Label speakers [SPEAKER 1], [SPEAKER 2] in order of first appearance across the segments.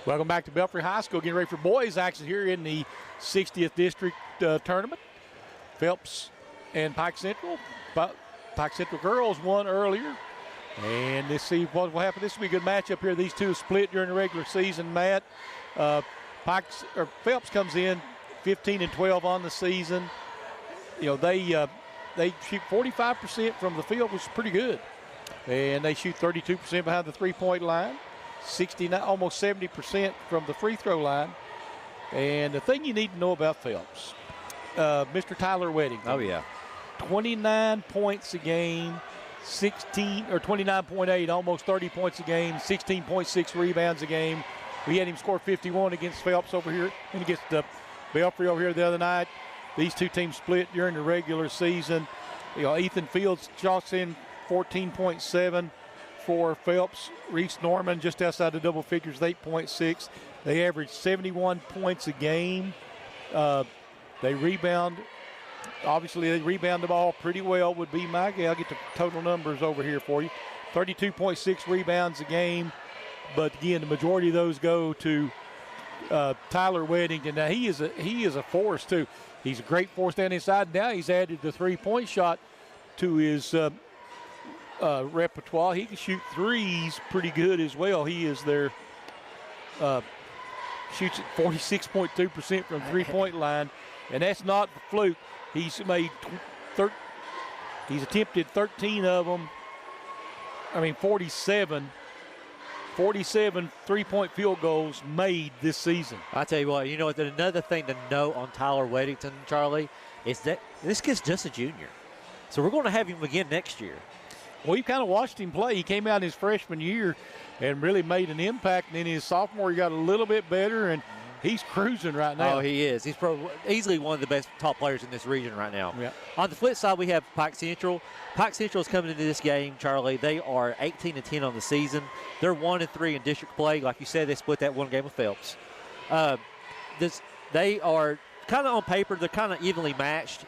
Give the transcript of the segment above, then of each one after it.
[SPEAKER 1] Welcome back to Belfry High School. Getting ready for boys action here in the 60th District Tournament. Phelps and Pike Central. Pike Central girls won earlier. And let's see what will happen. This will be a good matchup here. These two split during the regular season, Matt. Phelps comes in 15-12 on the season. You know, they shoot 45% from the field, which is pretty good. And they shoot 32% behind the three-point line. 69, almost 70% from the free throw line. And the thing you need to know about Phelps, Mr. Tyler Weddington.
[SPEAKER 2] Oh, yeah.
[SPEAKER 1] 29 points a game, 29.8, almost 30 points a game, 16.6 rebounds a game. We had him score 51 against Phelps over here and against Belfry over here the other night. These two teams split during the regular season. You know, Ethan Fields chalks in 14.7 for Phelps. Reese Norman just outside the double figures, 8.6. They average 71 points a game. They rebound. Obviously, they rebound the ball pretty well, would be my guess. I'll get the total numbers over here for you. 32.6 rebounds a game. But, again, the majority of those go to Tyler Weddington. Now, he is a force, too. He's a great force down inside. Now he's added the three-point shot to his repertoire. He can shoot threes pretty good as well. He is their shoots at 46.2% from three-point line, and that's not the fluke. He's made he's attempted 13 of them. 47 three-point field goals made this season.
[SPEAKER 2] I tell you what, you know, another thing to note on Tyler Weddington, Charlie, is that this kid's just a junior. So we're going to have him again next year.
[SPEAKER 1] Well, you kind of watched him play. He came out in his freshman year and really made an impact. And in his sophomore, he got a little bit better, and he's cruising right now.
[SPEAKER 2] Oh, he is. He's easily one of the best top players in this region right now.
[SPEAKER 1] Yeah.
[SPEAKER 2] On the flip side, we have Pike Central. Pike Central is coming into this game, Charlie. They are 18-10 on the season. They're 1-3 in district play. Like you said, they split that one game with Phelps. They are kind of on paper, they're kind of evenly matched.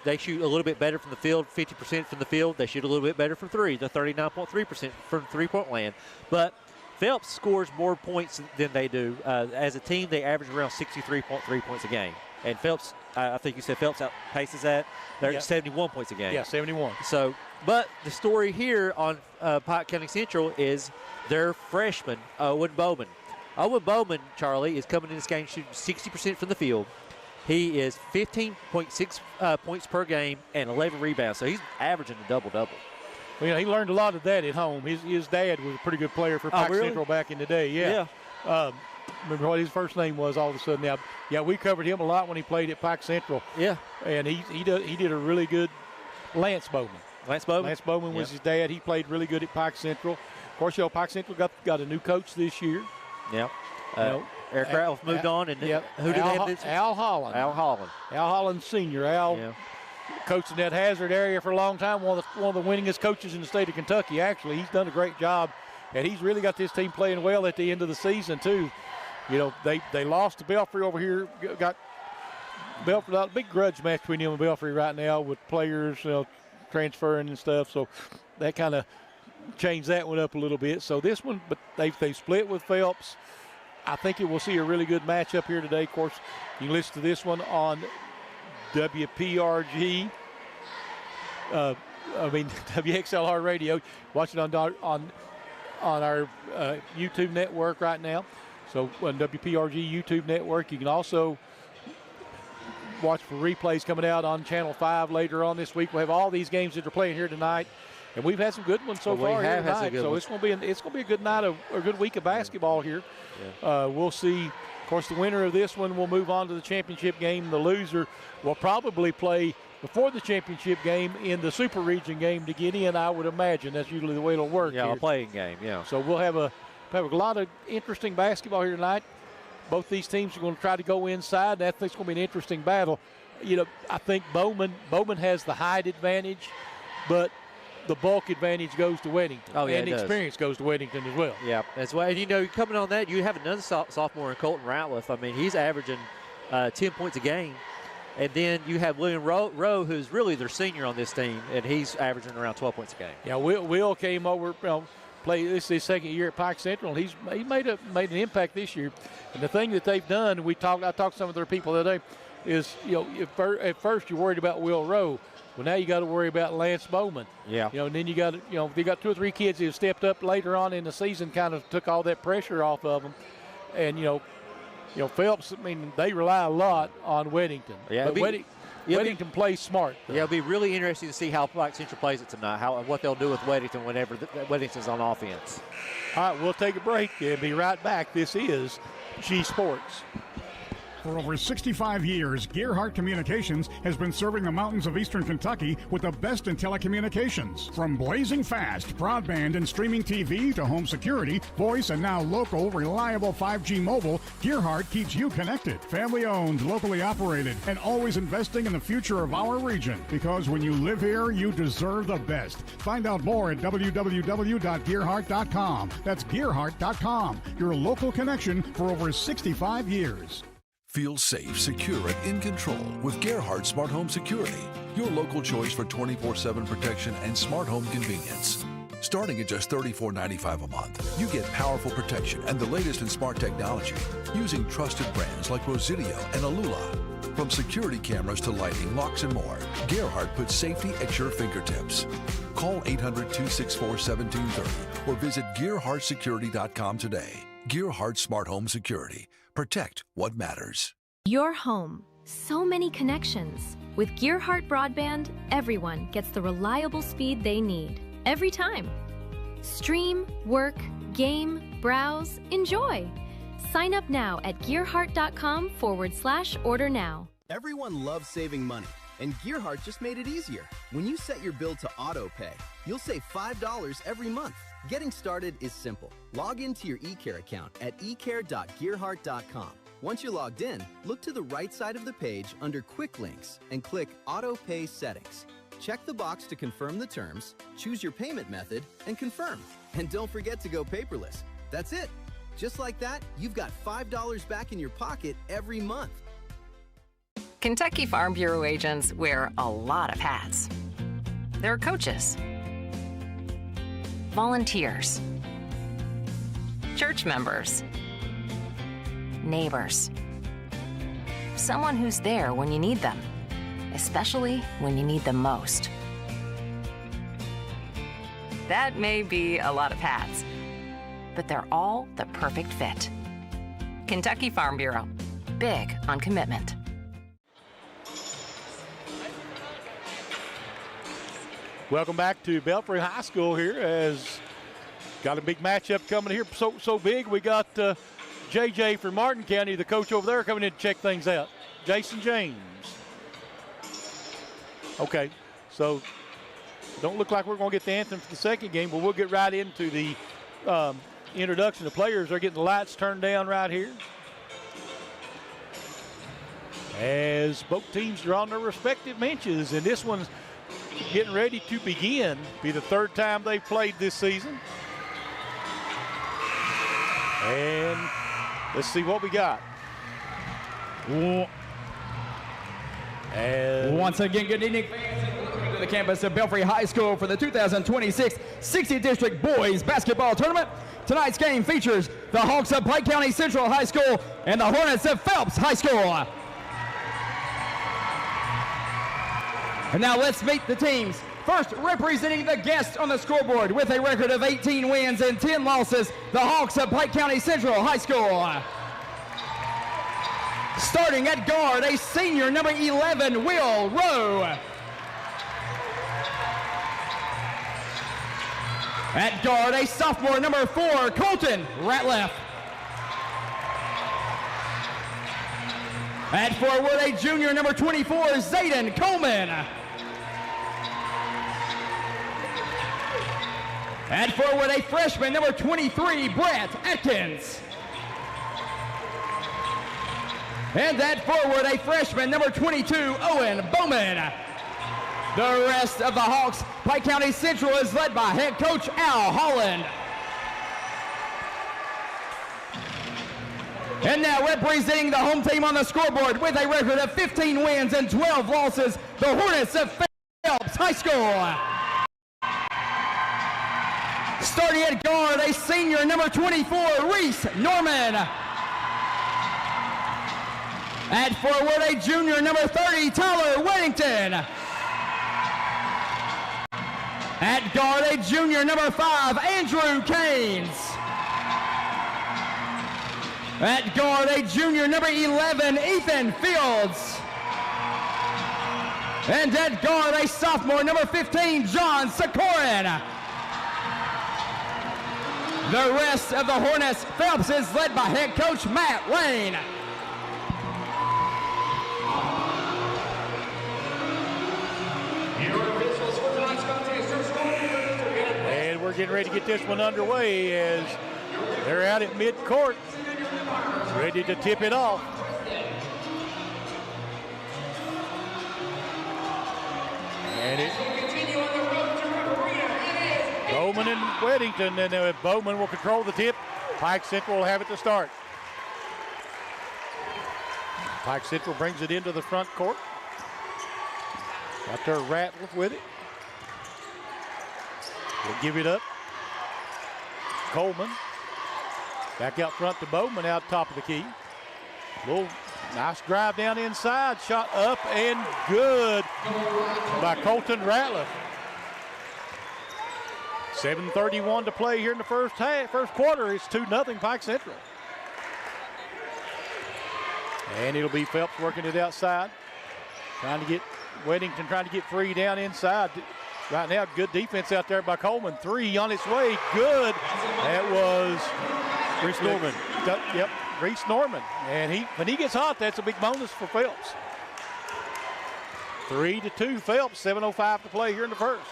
[SPEAKER 2] They shoot a little bit better from the field, 50% from the field. They shoot a little bit better from three. They're 39.3% from three-point land. But Phelps scores more points than they do. As a team, they average around 63.3 points a game. And Phelps, I think you said Phelps outpaces that. They're at 71 points a game.
[SPEAKER 1] Yeah, 71.
[SPEAKER 2] So, but the story here on Pike County Central is their freshman, Owen Bowman. Owen Bowman, Charlie, is coming in this game shooting 60% from the field. He is 15.6 points per game and 11 rebounds. So he's averaging a double-double.
[SPEAKER 1] Well, you know, he learned a lot of that at home. His dad was a pretty good player for Pike Central back in the day. Yeah. Remember what his first name was all of a sudden. Now, yeah, we covered him a lot when he played at Pike Central.
[SPEAKER 2] Yeah.
[SPEAKER 1] And he did a really good Lance Bowman.
[SPEAKER 2] Lance Bowman?
[SPEAKER 1] Lance Bowman was his dad. He played really good at Pike Central. Of course, you know, Pike Central got a new coach this year.
[SPEAKER 2] Yeah. Eric Ralph moved on, and who did they have this?
[SPEAKER 1] Al Holland.
[SPEAKER 2] Al Holland.
[SPEAKER 1] Al Holland Sr. Coached in that Hazard area for a long time, one of the winningest coaches in the state of Kentucky, actually. He's done a great job, and he's really got this team playing well at the end of the season, too. You know, they lost to Belfry over here, got Belfry, a big grudge match between them and Belfry right now with players transferring and stuff, so that kind of changed that one up a little bit. So this one, but they split with Phelps. I think we'll see a really good matchup here today. Of course, you can listen to this one on WPRG. WXLR radio. Watch it on our YouTube network right now. So on WPRG YouTube network, you can also watch for replays coming out on Channel 5 later on this week. We'll have all these games that are playing here tonight. And we've had some good ones so far here tonight. So it's going to be a good night, a good week of basketball here. Yeah. We'll see. Of course, the winner of this one will move on to the championship game. The loser will probably play before the championship game in the Super Region game to get in, I would imagine. That's usually the way it'll work.
[SPEAKER 2] Yeah, a playing game, yeah.
[SPEAKER 1] So we'll have a lot of interesting basketball here tonight. Both these teams are going to try to go inside. I think it's going to be an interesting battle. You know, I think Bowman has the height advantage, but the bulk advantage goes to Weddington.
[SPEAKER 2] Oh, yeah,
[SPEAKER 1] and the experience goes to Weddington as well.
[SPEAKER 2] Yeah, that's why. And, you know, coming on that, you have another sophomore in Colton Ratliff. I mean, he's averaging 10 points a game. And then you have William Rowe, who's really their senior on this team, and he's averaging around 12 points a game.
[SPEAKER 1] Yeah, Will came over, This is his second year at Pike Central, and he made an impact this year. And the thing that they've done, I talked to some of their people the other day, is, at first you're worried about Will Rowe. Well, now you got to worry about Lance Bowman.
[SPEAKER 2] Yeah.
[SPEAKER 1] And then you got, they got 2 or 3 kids who have stepped up later on in the season, kind of took all that pressure off of them. And, Phelps, they rely a lot on Weddington.
[SPEAKER 2] Yeah,
[SPEAKER 1] but Weddington plays smart, though.
[SPEAKER 2] Yeah, it'll be really interesting to see how Pike Central plays it tonight, what they'll do with Weddington whenever Weddington's on offense.
[SPEAKER 1] All right, we'll take a break and be right back. This is G Sports.
[SPEAKER 3] For over 65 years, Gearhart Communications has been serving the mountains of eastern Kentucky with the best in telecommunications. From blazing fast broadband and streaming TV to home security, voice, and now local, reliable 5G mobile, Gearhart keeps you connected. Family owned, locally operated, and always investing in the future of our region. Because when you live here, you deserve the best. Find out more at www.gearhart.com. That's gearhart.com, your local connection for over 65 years.
[SPEAKER 4] Feel safe, secure, and in control with Gerhardt Smart Home Security, your local choice for 24/7 protection and smart home convenience. Starting at just $34.95 a month, you get powerful protection and the latest in smart technology using trusted brands like Rosidio and Alula. From security cameras to lighting, locks, and more, Gerhardt puts safety at your fingertips. Call 800-264-1730 or visit GearhardtSecurity.com today. Gearhart Smart Home Security. Protect what matters.
[SPEAKER 5] Your home. So many connections. With Gearhart Broadband, everyone gets the reliable speed they need. Every time. Stream, work, game, browse, enjoy. Sign up now at gearhart.com/order now.
[SPEAKER 6] Everyone loves saving money, and Gearhart just made it easier. When you set your bill to auto pay, you'll save $5 every month. Getting started is simple. Log into your eCare account at ecare.gearhart.com. Once you're logged in, look to the right side of the page under Quick Links and click Auto Pay Settings. Check the box to confirm the terms, choose your payment method, and confirm. And don't forget to go paperless. That's it. Just like that, you've got $5 back in your pocket every month.
[SPEAKER 7] Kentucky Farm Bureau agents wear a lot of hats. They're coaches, volunteers, church members, neighbors, someone who's there when you need them, especially when you need them most. That may be a lot of hats, but they're all the perfect fit. Kentucky Farm Bureau, big on commitment.
[SPEAKER 1] Welcome back to Belfry High School here. As got a big matchup coming here. So big, we got JJ from Martin County, the coach over there, coming in to check things out. Jason James. Okay, so don't look like we're going to get the anthem for the second game, but we'll get right into the introduction. The players are getting the lights turned down right here as both teams are on their respective benches, and this one's getting ready to begin. Be the third time they've played this season. And let's see what we got. And
[SPEAKER 8] once again, good evening, fans. Welcome to the campus of Belfry High School for the 2026 60th District Boys Basketball Tournament. Tonight's game features the Hawks of Pike County Central High School and the Hornets of Phelps High School. And now let's meet the teams. First, representing the guests on the scoreboard with a record of 18 wins and 10 losses, the Hawks of Pike County Central High School. Starting at guard, a senior, number 11, Will Rowe. At guard, a sophomore, number 4, Colton Ratliff. At forward, a junior, number 24, Zayden Coleman. At forward, a freshman, number 23, Brett Atkins. And at forward, a freshman, number 22, Owen Bowman. The rest of the Hawks, Pike County Central, is led by head coach Al Holland. And now representing the home team on the scoreboard with a record of 15 wins and 12 losses, the Hornets of Phelps High School. Starting at guard, a senior, number 24, Reese Norman. At forward, a junior, number 30, Tyler Weddington. At guard, a junior, number 5, Andrew Keynes. At guard, a junior, number 11, Ethan Fields. And at guard, a sophomore, number 15, John Sikorin. The rest of the Hornets, Phelps is led by head coach Matt Lane.
[SPEAKER 1] And we're getting ready to get this one underway as they're out at midcourt, ready to tip it off. And it, Bowman and Weddington, and Bowman will control the tip. Pike Central will have it to start. Pike Central brings it into the front court. Got their Ratliff with it. They'll give it up. Coleman. Back out front to Bowman out top of the key. Little nice drive down inside. Shot up and good by Colton Ratliff. 7:31 to play here in the first quarter. It's 2-0 Pike Central. And it'll be Phelps working it outside. Trying to get Weddington trying to get free down inside. Right now, good defense out there by Coleman. 3 on its way. Good. That was
[SPEAKER 2] Reese Norman.
[SPEAKER 1] Yep, Reese Norman. And when he gets hot, that's a big bonus for Phelps. 3-2 Phelps. 7:05 to play here in the first.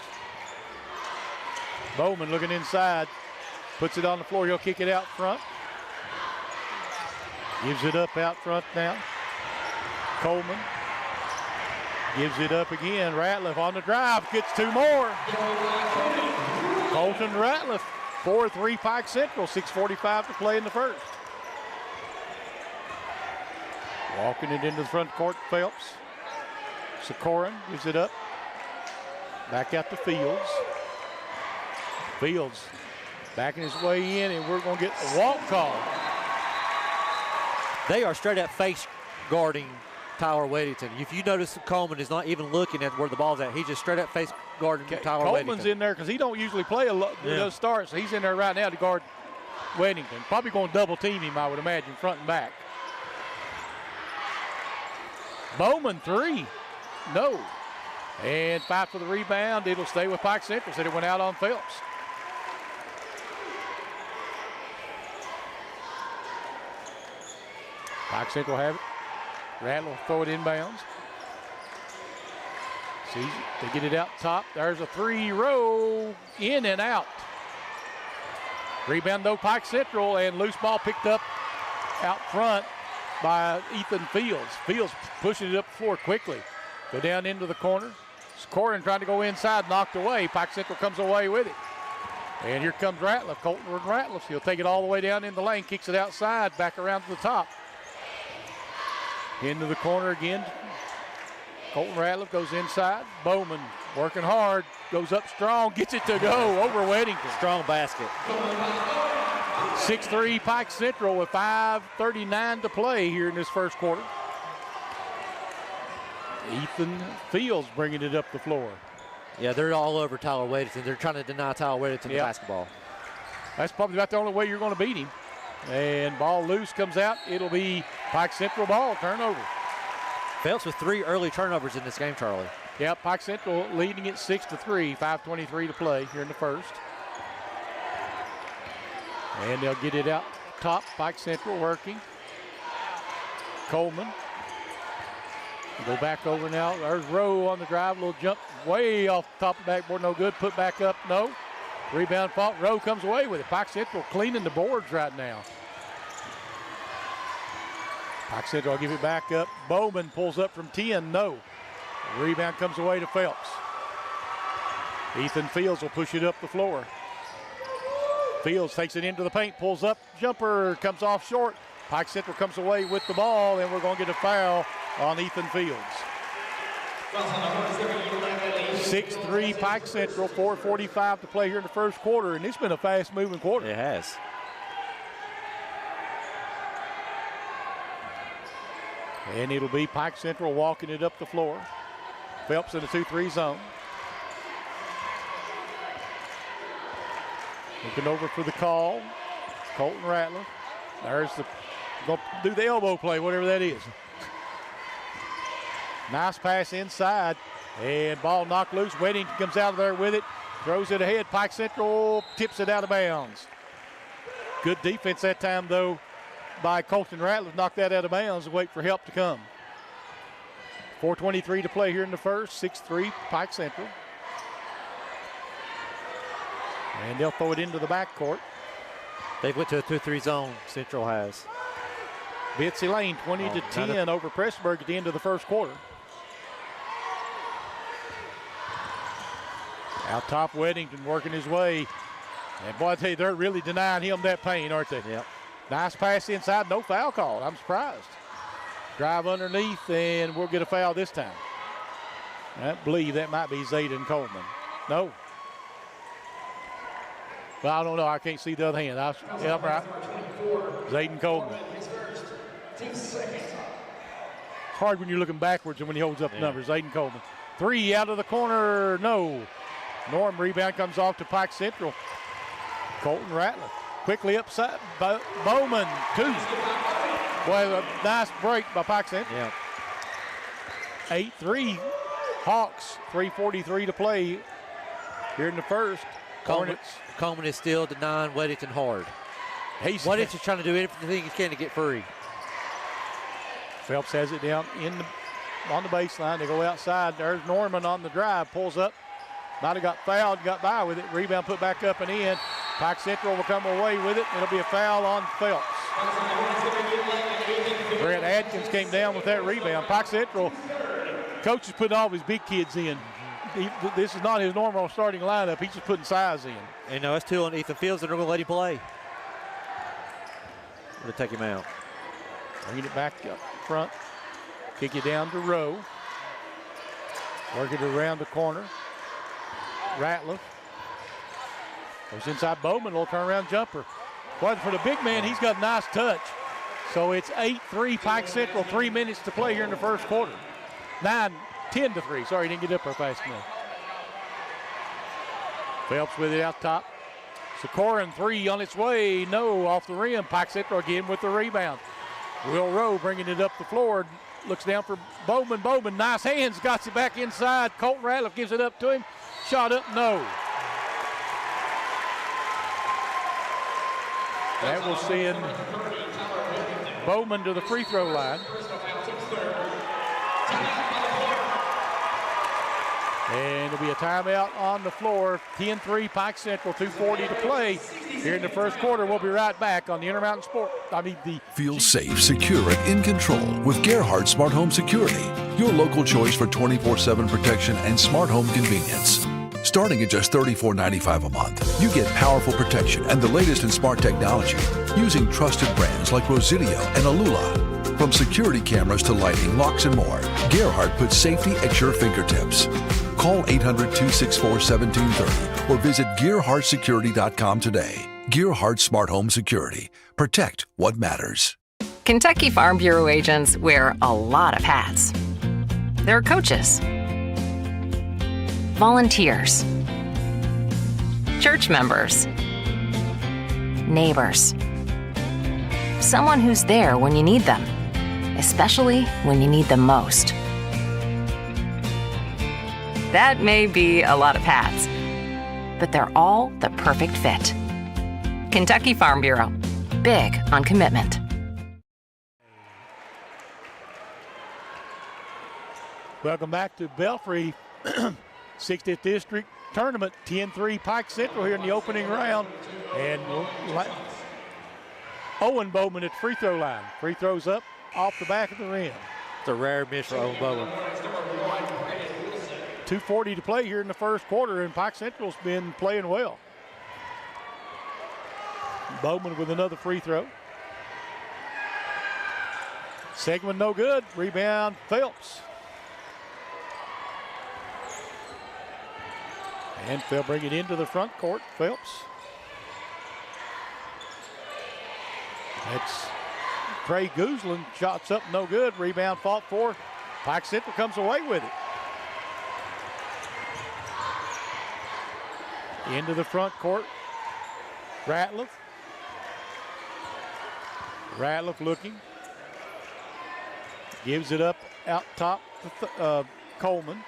[SPEAKER 1] Bowman looking inside. Puts it on the floor. He'll kick it out front. Gives it up out front now. Coleman. Gives it up again. Ratliff on the drive. Gets 2 more. Colton Ratliff. 4-3 Pike Central. 6:45 to play in the first. Walking it into the front court, Phelps. Sikorin gives it up. Back out to Fields. Fields backing his way in, and we're going to get a walk call.
[SPEAKER 2] They are straight up face guarding Tyler Weddington. If you notice, Coleman is not even looking at where the ball's at. He's just straight up face guarding Tyler Weddington.
[SPEAKER 1] Coleman's in there because he don't usually play a lot with those starts. So he's in there right now to guard Weddington. Probably going to double team him, I would imagine, front and back. Bowman 3. No. And 5 for the rebound. It'll stay with Pike Central. Said it went out on Phelps. Pike Central have it. Rattle will throw it inbounds. See, they get it out top. There's a 3-row in and out. Rebound though, Pike Central, and loose ball picked up out front by Ethan Fields. Fields pushing it up the floor quickly. Go down into the corner. Scoring, trying to go inside, knocked away. Pike Central comes away with it. And here comes Ratliff, Colton Ratliff. He'll take it all the way down in the lane, kicks it outside, back around to the top. Into the corner again. Colton Ratliff goes inside. Bowman working hard, goes up strong, gets it to go over Weddington.
[SPEAKER 2] Strong basket.
[SPEAKER 1] 6-3 Pike Central with 5:39 to play here in this first quarter. Ethan Fields bringing it up the floor.
[SPEAKER 2] Yeah, they're all over Tyler Weddington. They're trying to deny Tyler Weddington the basketball.
[SPEAKER 1] That's probably about the only way you're going to beat him. And ball loose comes out. It'll be Pike Central ball, turnover.
[SPEAKER 2] Phelps with 3 early turnovers in this game, Charlie.
[SPEAKER 1] Yeah, Pike Central leading it 6-3, 5:23 to play here in the first. And they'll get it out top. Pike Central working. Coleman. Go back over now. There's Rowe on the drive. Little jump way off the top of the backboard. No good. Put back up. No. Rebound fault. Rowe comes away with it. Pike Central cleaning the boards right now. Pike Central will give it back up. Bowman pulls up from 10. No. Rebound comes away to Phelps. Ethan Fields will push it up the floor. Fields takes it into the paint. Pulls up. Jumper comes off short. Pike Central comes away with the ball, and we're going to get a foul on Ethan Fields. 6-3 Pike Central, 4:45 to play here in the first quarter, and it's been a fast-moving quarter.
[SPEAKER 2] It has.
[SPEAKER 1] And it'll be Pike Central walking it up the floor. Phelps in the 2-3 zone. Looking over for the call. Colton Rattler. There's the, go do the elbow play, whatever that is. Nice pass inside. And ball knocked loose. Weddington comes out of there with it. Throws it ahead. Pike Central tips it out of bounds. Good defense that time, though, by Colton Rattler. Knocked that out of bounds and wait for help to come. 4:23 to play here in the first. 6-3 Pike Central. And they'll throw it into the backcourt.
[SPEAKER 2] They went to a 2-3 zone, Central has.
[SPEAKER 1] Bitsy Lane 20-10 over Pressburg at the end of the first quarter. Out top, Weddington working his way. And boy, I tell you, they're really denying him that pain, aren't they?
[SPEAKER 2] Yep.
[SPEAKER 1] Nice pass inside, no foul call. I'm surprised. Drive underneath, and we'll get a foul this time. I believe that might be Zayden Coleman. No. Well, I don't know. I can't see the other hand. Yeah, right. Zayden Coleman. It's hard when you're looking backwards and when he holds up the numbers. Zayden Coleman. 3 out of the corner. No. Norm rebound comes off to Pike Central. Colton Rattler. Quickly upside. Bowman, 2. Well, a nice break by Pike Central.
[SPEAKER 2] Yeah.
[SPEAKER 1] 8-3 Hawks. 3:43 to play here in the first. Hornets.
[SPEAKER 2] Coleman is still denying Weddington hard. Weddington's trying to do everything he can to get free.
[SPEAKER 1] Phelps has it down on the baseline. They go outside. There's Norman on the drive. Pulls up. Might have got fouled. Got by with it. Rebound put back up and in. Pike Central will come away with it. It'll be a foul on Phelps. Brett Adkins came down with that rebound. Pike Central, coach is putting all of his big kids in. This is not his normal starting lineup. He's just putting size in.
[SPEAKER 2] And no, it's 2 on Ethan Fields, and they're going to let him play. Going to take him out.
[SPEAKER 1] Bring it back up front. Kick it down to Rowe. Work it around the corner. Rattler. Goes inside Bowman. Little turnaround jumper. But for the big man, he's got a nice touch. So it's 8-3 Pike Central. 3 minutes to play here in the first quarter. 10-3. Sorry, he didn't get up there fast enough. Phelps with it out top. Sikoran 3 on its way. No, off the rim. Pike Central again with the rebound. Will Rowe bringing it up the floor. Looks down for Bowman. Bowman, nice hands. Got it back inside. Colton Rattler gives it up to him. Shot up, no. That will send Bowman to the free throw line. And it'll be a timeout on the floor. 10-3 Pike Central, 2:40 to play here in the first quarter. We'll be right back on the Intermountain Sport.
[SPEAKER 4] Feel safe, secure, and in control with Gerhardt Smart Home Security. Your local choice for 24/7 protection and smart home convenience. Starting at just $34.95 a month, you get powerful protection and the latest in smart technology using trusted brands like Rosidio and Alula. From security cameras to lighting, locks, and more, Gerhardt puts safety at your fingertips. Call 800-264-1730 or visit GearhartSecurity.com today. Gerhardt Smart Home Security. Protect what matters.
[SPEAKER 7] Kentucky Farm Bureau agents wear a lot of hats. They're coaches, volunteers, church members, neighbors, someone who's there when you need them, especially when you need them most. That may be a lot of hats, but they're all the perfect fit. Kentucky Farm Bureau, big on commitment.
[SPEAKER 1] Welcome back to Belfry 60th District Tournament. 10-3 Pike Central here in the opening round. And Owen Bowman at the free throw line. Free throws up off the back of the rim.
[SPEAKER 2] It's a rare miss for Owen Bowman.
[SPEAKER 1] 2:40 to play here in the first quarter, and Pike Central's been playing well. Bowman with another free throw. Second one no good. Rebound Phelps. And they'll bring it into the front court. Phelps. That's Trey Guzlin. Shots up, no good. Rebound fought for. Pike Central comes away with it. Into the front court. Ratliff. Ratliff looking. Gives it up out top to Coleman.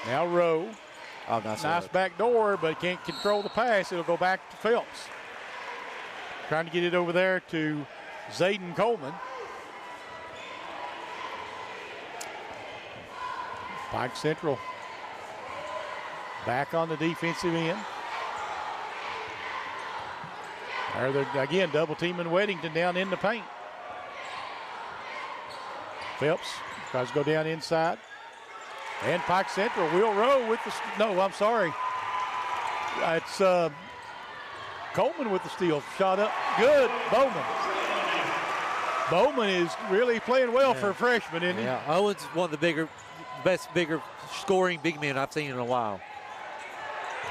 [SPEAKER 1] Now Rowe.
[SPEAKER 2] Oh,
[SPEAKER 1] nice back door, but can't control the pass. It'll go back to Phelps. Trying to get it over there to Zayden Coleman. Pike Central back on the defensive end. There they're again double teaming Weddington down in the paint. Phelps tries to go down inside. And Pike Central will row with the, no, I'm sorry. It's Coleman with the steal. Shot up, good, Bowman. Bowman is really playing well for a freshman, isn't he?
[SPEAKER 2] Yeah, Owen's one of the best scoring big men I've seen in a while.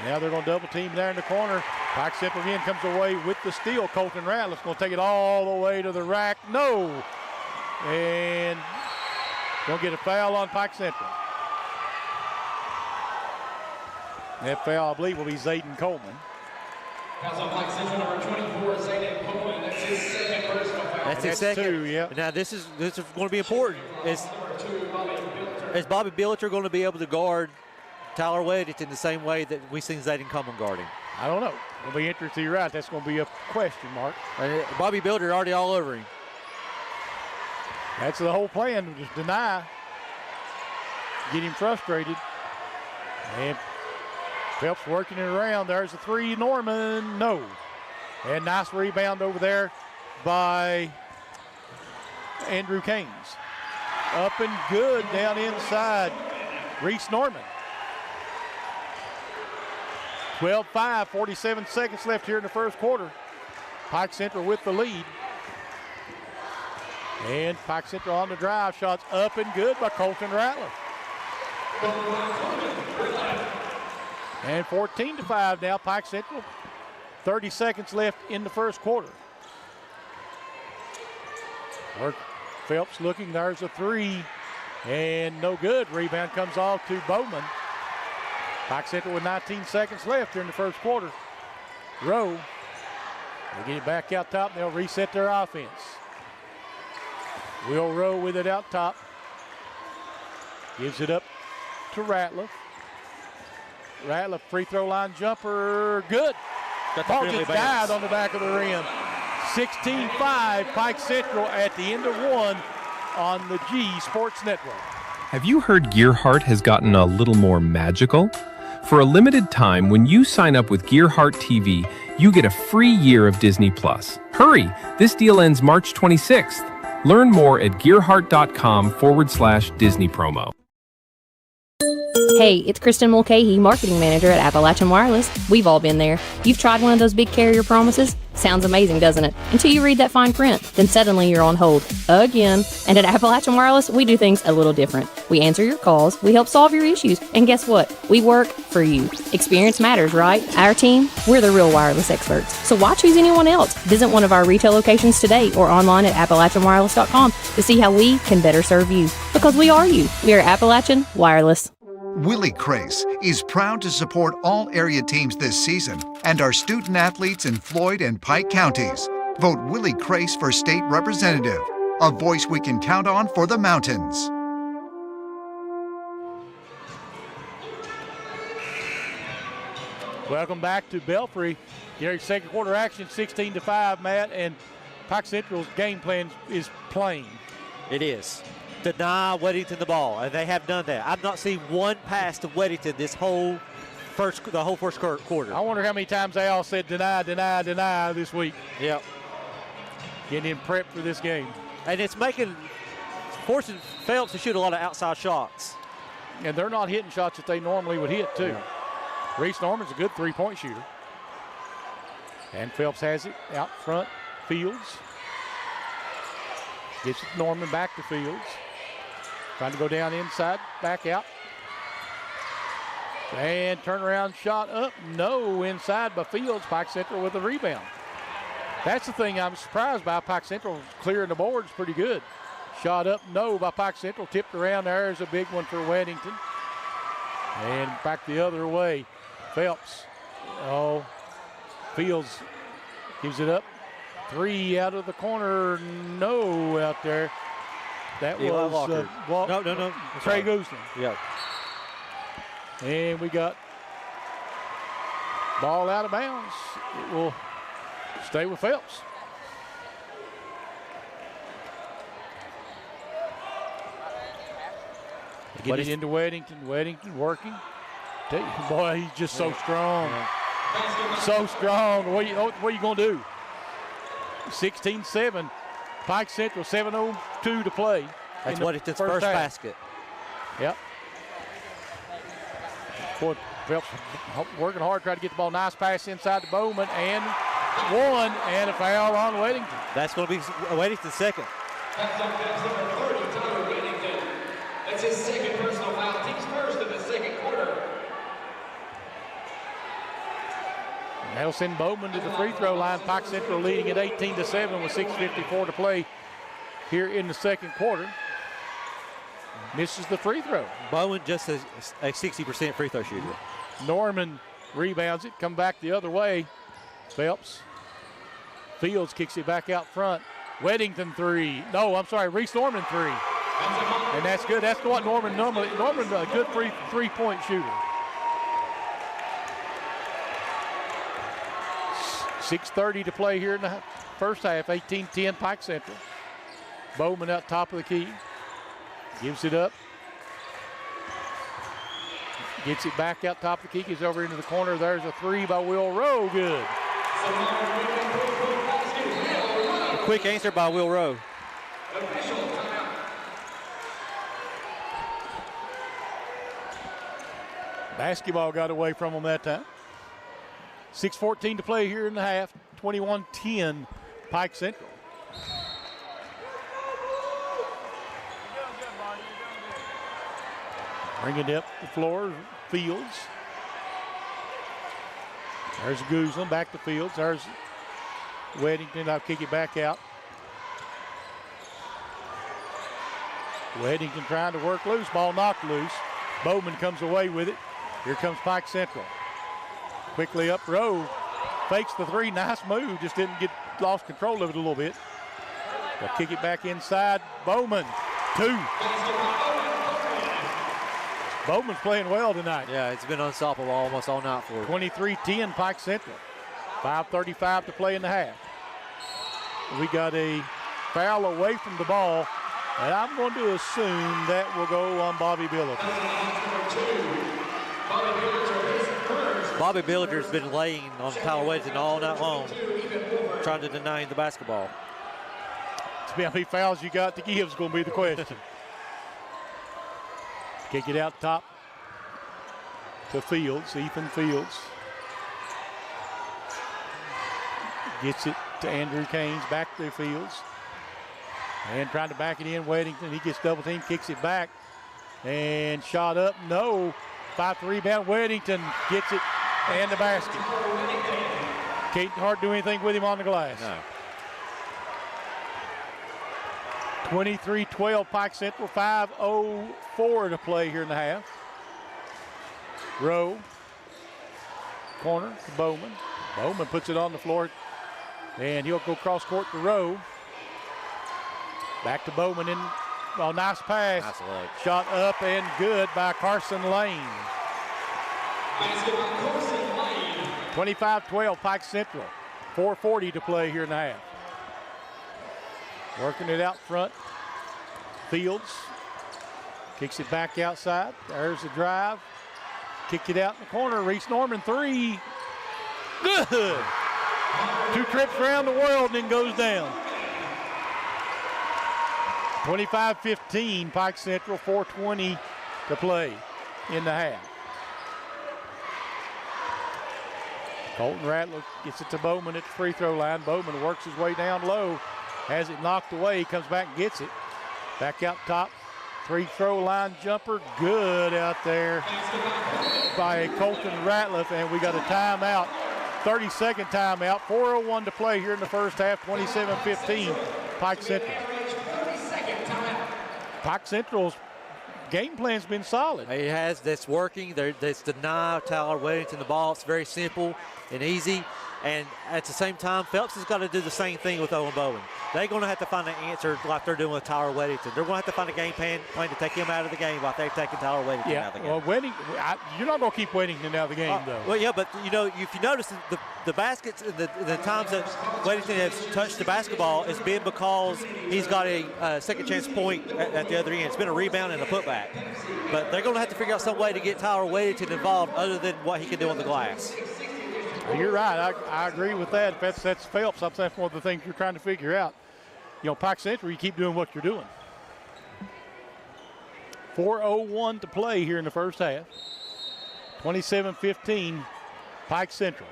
[SPEAKER 1] Now they're going to double team there in the corner. Pike Central again comes away with the steal. Colton Ratliff's going to take it all the way to the rack. No. And going to get a foul on Pike Central. That foul, I believe, will be Zayden Coleman.
[SPEAKER 8] Fouls on Pike Central, number 24, Zayden Coleman. That's his second personal foul.
[SPEAKER 2] That's his second.
[SPEAKER 1] Two, yeah.
[SPEAKER 2] Now this is going to be important. Is Bobby Billiter going to be able to guard Tyler Weddington the same way that we've seen Zayden Coleman guarding?
[SPEAKER 1] I don't know. It'll be interesting. You're right. That's going to be a question mark.
[SPEAKER 2] Bobby Billiter already all over him.
[SPEAKER 1] That's the whole plan, just deny, get him frustrated. And Phelps working it around. There's a three, Norman, no. And nice rebound over there by Andrew Keynes. Up and good down inside, Reese Norman. 12-5, 47 seconds left here in the first quarter. Pike Central with the lead. And Pike Central on the drive. Shots up and good by Colton Ratliff. And 14-5 now, Pike Central. 30 seconds left in the first quarter. Phelps looking, there's a three. And no good. Rebound comes off to Bowman. Pike Central with 19 seconds left here in the first quarter. Rowe. They get it back out top. They'll reset their offense. Will Rowe with it out top. Gives it up to Ratliff. Ratliff free throw line jumper. Good. Ball just died on the back of the rim. 16-5 Pike Central at the end of one on the G Sports Network.
[SPEAKER 9] Have you heard Gearhart has gotten a little more magical? For a limited time, when you sign up with Gearhart TV, you get a free year of Disney+. Hurry! This deal ends March 26th. Learn more at gearhart.com/Disney promo.
[SPEAKER 10] Hey, it's Kristen Mulcahy, Marketing Manager at Appalachian Wireless. We've all been there. You've tried one of those big carrier promises? Sounds amazing, doesn't it? Until you read that fine print. Then suddenly you're on hold. Again. And at Appalachian Wireless, we do things a little different. We answer your calls, we help solve your issues, and guess what? We work for you. Experience matters, right? Our team, we're the real wireless experts. So why choose anyone else? Visit one of our retail locations today or online at AppalachianWireless.com to see how we can better serve you. Because we are you. We are Appalachian Wireless.
[SPEAKER 11] Willie Crace is proud to support all area teams this season and our student athletes in Floyd and Pike counties. Vote Willie Crace for state representative, a voice we can count on for the mountains.
[SPEAKER 1] Welcome back to Belfry. Gary, second quarter action, 16-5, Matt, and Pike Central's game plan is plain.
[SPEAKER 2] It is. Deny Weddington the ball, and they have done that. I've not seen one pass to Weddington the whole first quarter.
[SPEAKER 1] I wonder how many times they all said deny this week.
[SPEAKER 2] Yep.
[SPEAKER 1] Getting him prepped for this game.
[SPEAKER 2] And it's forcing Phelps to shoot a lot of outside shots.
[SPEAKER 1] And they're not hitting shots that they normally would hit, too. Yeah. Reese Norman's a good three-point shooter. And Phelps has it out front. Fields. Gets it Norman back to Fields. Trying to go down inside, back out. And turnaround shot up, no, inside by Fields. Pike Central with a rebound. That's the thing I'm surprised by. Pike Central clearing the boards pretty good. Shot up, no, by Pike Central. Tipped around. There's a big one for Weddington. And back the other way. Phelps. Oh, Fields gives it up. 3 out of the corner. No, out there. That was
[SPEAKER 2] no.
[SPEAKER 1] Craig Uslan.
[SPEAKER 2] Yeah.
[SPEAKER 1] And we got ball out of bounds. It will stay with Phelps. Get it into Weddington. Weddington working. Boy, he's just so strong. Yeah. So strong. What are you going to do? 16-7. Pike Central, 7:02 to play.
[SPEAKER 2] That's Weddington's first basket.
[SPEAKER 1] Yep. Boy, Phelps working hard, trying to get the ball. Nice pass inside to Bowman, and one, and a foul on Weddington.
[SPEAKER 2] That's going to be Weddington's second.
[SPEAKER 8] That's number 30, Tyler Weddington. That's his second personal foul. Team's first in the second quarter.
[SPEAKER 1] And that'll send Bowman to the free throw line. Pike Central leading at 18-7 with 6:54 to play here in the second quarter. Misses the free throw.
[SPEAKER 2] Bowen just a 60% free throw shooter.
[SPEAKER 1] Norman rebounds it, come back the other way. Phelps. Fields kicks it back out front. Weddington 3. No, I'm sorry, Reese Norman 3. And that's good. That's what Norman's a good three-point shooter. 6:30 to play here in the first half. 18-10 Pike Central. Bowman out top of the key. Gives it up. Gets it back out top of the key. Gets over into the corner. There's a 3 by Will Rowe. Good.
[SPEAKER 2] A quick answer by Will Rowe.
[SPEAKER 1] Basketball got away from him that time. 6:14 to play here in the half. 21-10 Pike Central. Bringing it up the floor, Fields. There's Guzman, back to Fields. There's Weddington, I'll kick it back out. Weddington trying to work loose, ball knocked loose. Bowman comes away with it. Here comes Pike Central. Quickly up Rowe, fakes the 3, nice move, just lost control of it a little bit. They'll kick it back inside, Bowman, 2. Bowman's playing well tonight.
[SPEAKER 2] Yeah, it's been unstoppable almost all night for him.
[SPEAKER 1] 23-10 Pike Central. 5:35 to play in the half. We got a foul away from the ball, and I'm going to assume that will go on Bobby Billiter.
[SPEAKER 2] Bobby Billiter's been laying on Tyler Weddington all night long, trying to deny him the basketball.
[SPEAKER 1] How many fouls you got to give is going to be the question. Kick it out top to Fields, Ethan Fields. Gets it to Andrew Caines, back to Fields. And trying to back it in, Weddington. He gets double teamed, kicks it back. And shot up, no. 5-3 rebound, Weddington gets it and the basket. Can't hard do anything with him on the glass.
[SPEAKER 2] No.
[SPEAKER 1] 23-12 Pike Central, 5:04 to play here in the half. Rowe, corner to Bowman. Bowman puts it on the floor, and he'll go cross court to Rowe. Back to Bowman in, nice pass.
[SPEAKER 2] Nice leg.
[SPEAKER 1] Shot up and good by Carson Lane. 25-12 Pike Central, 4:40 to play here in the half. Working it out front. Fields kicks it back outside. There's the drive. Kicked it out in the corner. Reese Norman 3. Good. 2 trips around the world and then goes down. 25-15 Pike Central, 4:20 to play in the half. Colton Rattler gets it to Bowman at the free throw line. Bowman works his way down low. Has it knocked away. He comes back and gets it. Back out top Free throw line jumper, good out there by Colton Ratliff, and we got a timeout, 30-second timeout, 4:01 to play here in the first half, 27-15, Pike Central. Pike Central's game plan's been solid.
[SPEAKER 2] It has. That's working. That's deny Tyler Weddington the ball. It's very simple and easy. And at the same time, Phelps has got to do the same thing with Owen Bowen. They're going to have to find an answer like they're doing with Tyler Weddington. They're going to have to find a game plan to take him out of the game while they're taking Tyler Weddington out of the game.
[SPEAKER 1] Well, you're not going to keep Weddington out of the game, though.
[SPEAKER 2] Well, yeah, but, you know, if you notice the baskets, the times that Weddington has touched the basketball, it's been because he's got a second chance point at the other end. It's been a rebound and a putback. But they're going to have to figure out some way to get Tyler Weddington involved other than what he can do on the glass.
[SPEAKER 1] You're right. I agree with that. If that's Phelps, that's one of the things you're trying to figure out. You know, Pike Central, you keep doing what you're doing. 4:01 to play here in the first half. 27-15, Pike Central.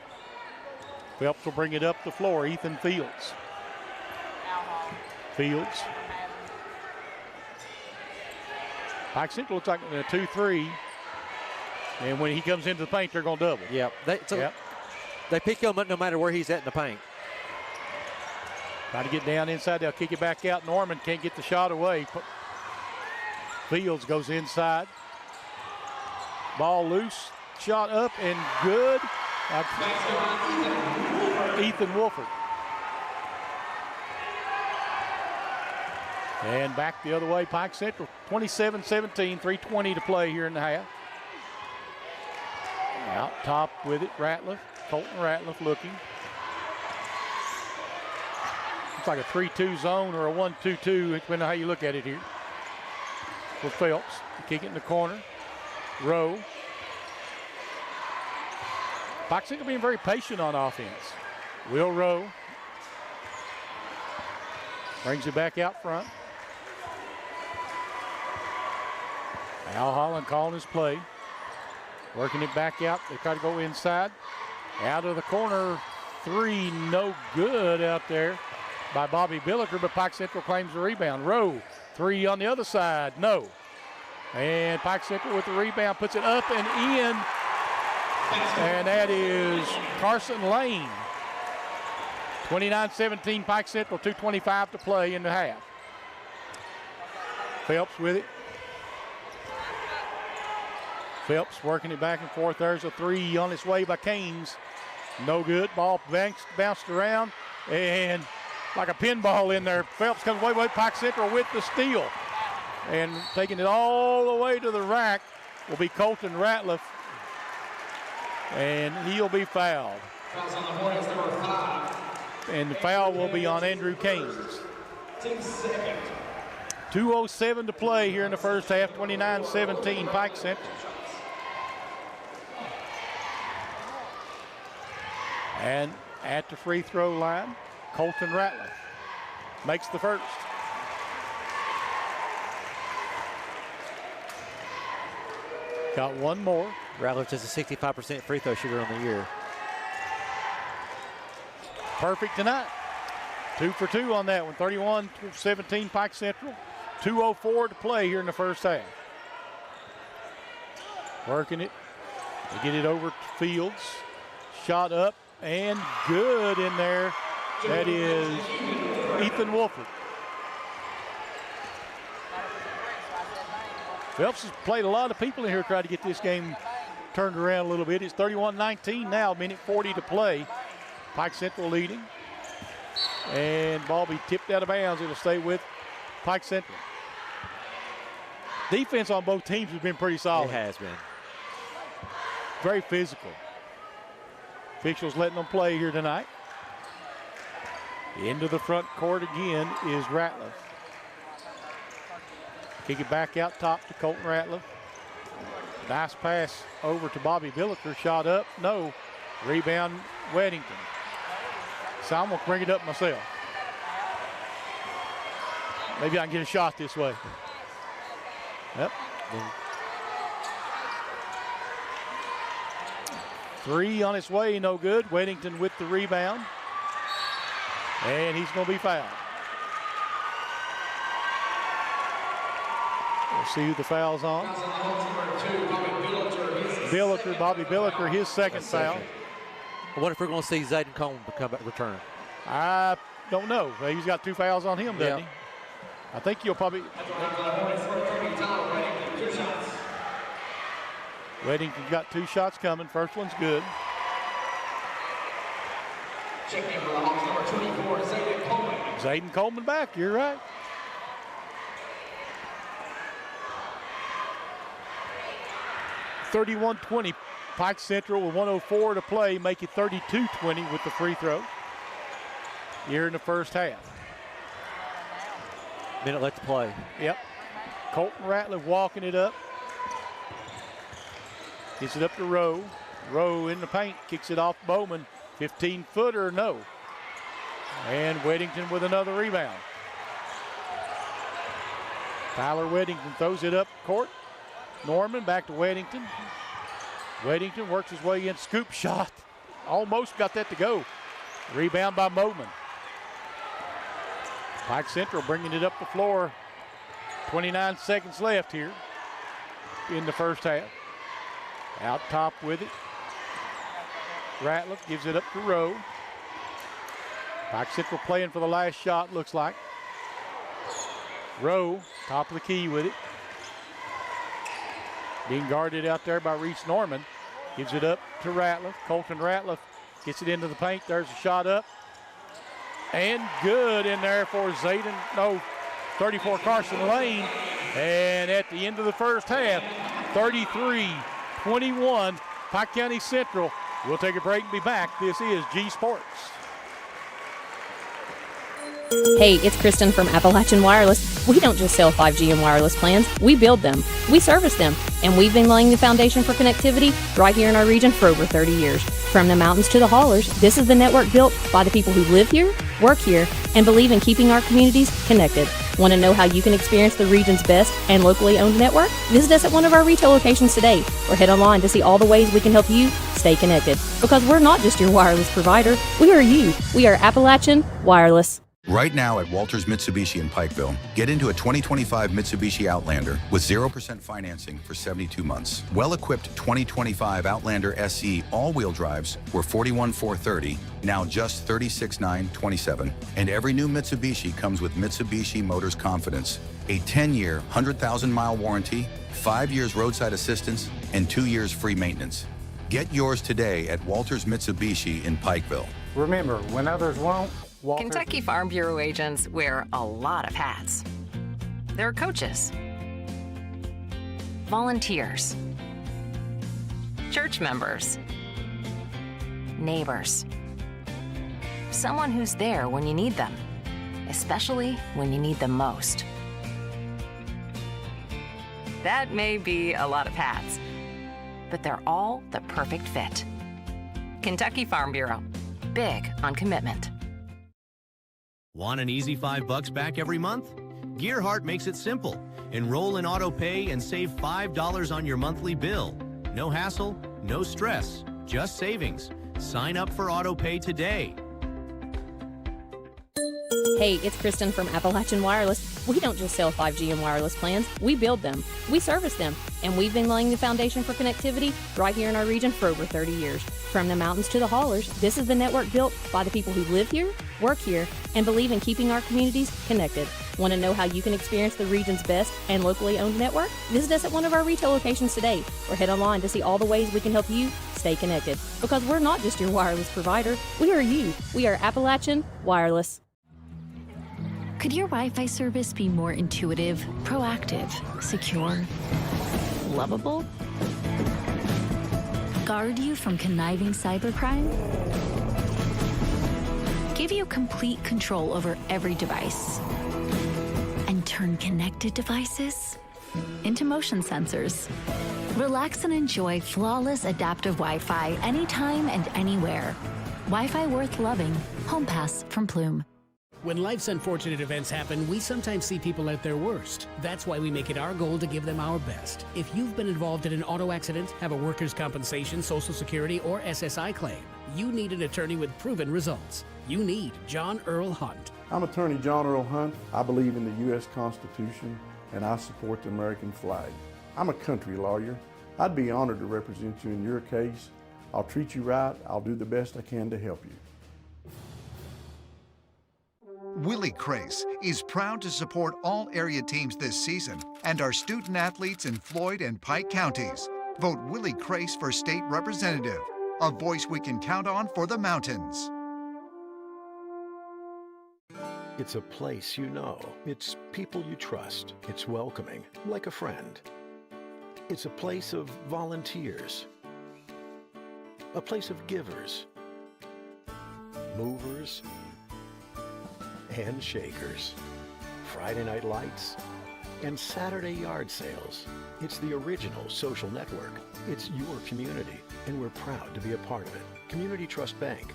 [SPEAKER 1] Phelps will bring it up the floor. Ethan Fields. Pike Central looks like a 2-3. And when he comes into the paint, they're going to double.
[SPEAKER 2] Yep. They pick him up no matter where he's at in the paint.
[SPEAKER 1] Trying to get down inside. They'll kick it back out. Norman can't get the shot away. Fields goes inside. Ball loose. Shot up and good. Ethan Wolford. And back the other way, Pike Central. 27-17, 3:20 to play here in the half. Out top with it, Ratliff. Colton Ratliff looking. It's like a 3-2 zone or a 1-2-2, depending on how you look at it here. For Phelps, kick it in the corner. Rowe. Pike Central being very patient on offense. Will Rowe. Brings it back out front. Al Holland calling his play. Working it back out. They try to go inside. Out of the corner. Three, no good out there by Bobby Billiker, but Pike Central claims the rebound. Rowe, three on the other side, no. And Pike Central with the rebound, puts it up and in. And that is Carson Lane. 29-17, Pike Central, 2:25 to play in the half. Phelps with it. Phelps working it back and forth. There's a three on its way by Canes. No good. Ball bounced around and like a pinball in there. Phelps comes away with Pike Central with the steal. And taking it all the way to the rack will be Colton Ratliff. And he'll be fouled.
[SPEAKER 8] Fouls on the Hornets, number 5.
[SPEAKER 1] And the foul will be on Andrew Canes. 2:07 to play here in the first half. 29-17, Pike Central. And at the free throw line, Colton Ratliff makes the first. Got one more.
[SPEAKER 2] Ratliff is a 65% free throw shooter on the year.
[SPEAKER 1] Perfect tonight. 2 for 2 on that one. 31-17 Pike Central. 2:04 to play here in the first half. Working it. They get it over to Fields. Shot up and good in there. That is Ethan Wolford. Phelps has played a lot of people in here trying to get this game turned around a little bit. It's 31-19 now, minute 40 to play. Pike Central leading. And ball be tipped out of bounds. It'll stay with Pike Central. Defense on both teams has been pretty solid.
[SPEAKER 2] It has been.
[SPEAKER 1] Very physical. Officials letting them play here tonight. Into the front court again is Ratliff. Kick it back out top to Colton Ratliff. Nice pass over to Bobby Billiker. Shot up, no. Rebound, Weddington. So I'm going to bring it up myself. Maybe I can get a shot this way. Yep. Three on its way, no good. Weddington with the rebound. And he's going to be fouled. We'll see who the foul's on. Bobby Billiker, his second foul.
[SPEAKER 2] I wonder if we're going to see Zayden Coleman return.
[SPEAKER 1] I don't know. He's got 2 fouls on him, doesn't he? I think you'll probably. Weddington's got 2 shots coming. First one's good.
[SPEAKER 12] Checking for the Hawks, number 24, Zayden Coleman.
[SPEAKER 1] Zayden Coleman back. You're right. (31-20). Pike Central with 1:04 to play, make it 32-20 with the free throw here in the first half.
[SPEAKER 2] Minute left to play.
[SPEAKER 1] Yep. Colton Ratliff walking it up. Gets it up to Rowe. Rowe in the paint, kicks it off Bowman. 15-footer, no. And Weddington with another rebound. Tyler Weddington throws it up court. Norman back to Weddington. Weddington works his way in, scoop shot. Almost got that to go. Rebound by Bowman. Pike Central bringing it up the floor. 29 seconds left here in the first half. Out top with it. Ratliff gives it up to Rowe. Pike Central playing for the last shot, looks like. Rowe, top of the key with it. Being guarded out there by Reese Norman. Gives it up to Ratliff. Colton Ratliff gets it into the paint. There's a shot up. And good in there for 34 Carson Lane. And at the end of the first half, 33-21, Pike County Central. We'll take a break and be back. This is G Sports.
[SPEAKER 10] Hey, it's Kristen from Appalachian Wireless. We don't just sell 5G and wireless plans, we build them, we service them, and we've been laying the foundation for connectivity right here in our region for over 30 years. From the mountains to the hollers, this is the network built by the people who live here, work here, and believe in keeping our communities connected. Want to know how you can experience the region's best and locally owned network? Visit us at one of our retail locations today or head online to see all the ways we can help you stay connected. Because we're not just your wireless provider, we are you. We are Appalachian Wireless.
[SPEAKER 13] Right now at Walters Mitsubishi in Pikeville, get into a 2025 Mitsubishi Outlander with 0% financing for 72 months. Well-equipped 2025 Outlander SE all-wheel drives were $41,430, now just $36,927. And every new Mitsubishi comes with Mitsubishi Motors Confidence, a 10-year, 100,000-mile warranty, 5 years roadside assistance, and 2 years free maintenance. Get yours today at Walters Mitsubishi in Pikeville.
[SPEAKER 14] Remember, when others won't, Walters.
[SPEAKER 7] Kentucky Farm Bureau agents wear a lot of hats. They're coaches, volunteers, church members, neighbors, someone who's there when you need them, especially when you need them most. That may be a lot of hats, but they're all the perfect fit. Kentucky Farm Bureau, big on commitment.
[SPEAKER 15] Want an easy $5 back every month? Gearhart makes it simple. Enroll in auto pay and save $5 on your monthly bill. No hassle, no stress, just savings. Sign up for auto pay today.
[SPEAKER 10] Hey, it's Kristen from Appalachian Wireless. We don't just sell 5G and wireless plans, we build them, we service them, and we've been laying the foundation for connectivity right here in our region for over 30 years. From the mountains to the hollers, this is the network built by the people who live here, work here, and believe in keeping our communities connected. Want to know how you can experience the region's best and locally owned network? Visit us at one of our retail locations today or head online to see all the ways we can help you stay connected. Because we're not just your wireless provider, we are you. We are Appalachian Wireless.
[SPEAKER 16] Could your Wi-Fi service be more intuitive, proactive, secure, lovable? Guard you from conniving cybercrime? Give you complete control over every device? And turn connected devices into motion sensors? Relax and enjoy flawless adaptive Wi-Fi anytime and anywhere. Wi-Fi worth loving. HomePass from Plume.
[SPEAKER 17] When life's unfortunate events happen, we sometimes see people at their worst. That's why we make it our goal to give them our best. If you've been involved in an auto accident, have a workers' compensation, Social Security, or SSI claim, you need an attorney with proven results. You need John Earl Hunt.
[SPEAKER 18] I'm attorney John Earl Hunt. I believe in the U.S. Constitution and I support the American flag. I'm a country lawyer. I'd be honored to represent you in your case. I'll treat you right. I'll do the best I can to help you.
[SPEAKER 11] Willie Crace is proud to support all area teams this season and our student athletes in Floyd and Pike counties. Vote Willie Crace for state representative, a voice we can count on for the mountains.
[SPEAKER 19] It's a place you know. It's people you trust. It's welcoming, like a friend. It's a place of volunteers. A place of givers, movers, and shakers. Friday night lights and Saturday yard sales. It's the original social network. It's your community, and we're proud to be a part of it. Community Trust Bank.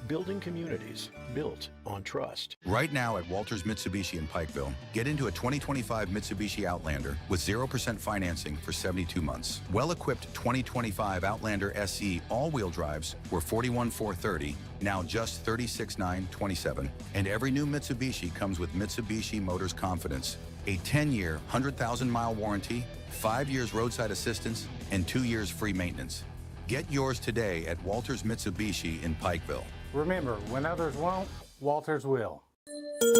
[SPEAKER 19] Building communities built on trust.
[SPEAKER 13] Right now at Walters Mitsubishi in Pikeville, get into a 2025 Mitsubishi Outlander with 0% financing for 72 months. Well-equipped 2025 Outlander SE all-wheel drives were $41,430, now just $36,927. And every new Mitsubishi comes with Mitsubishi Motors Confidence, a 10-year, 100,000-mile warranty, 5 years roadside assistance, and 2 years free maintenance. Get yours today at Walters Mitsubishi in Pikeville.
[SPEAKER 14] Remember, when others won't, Walters will.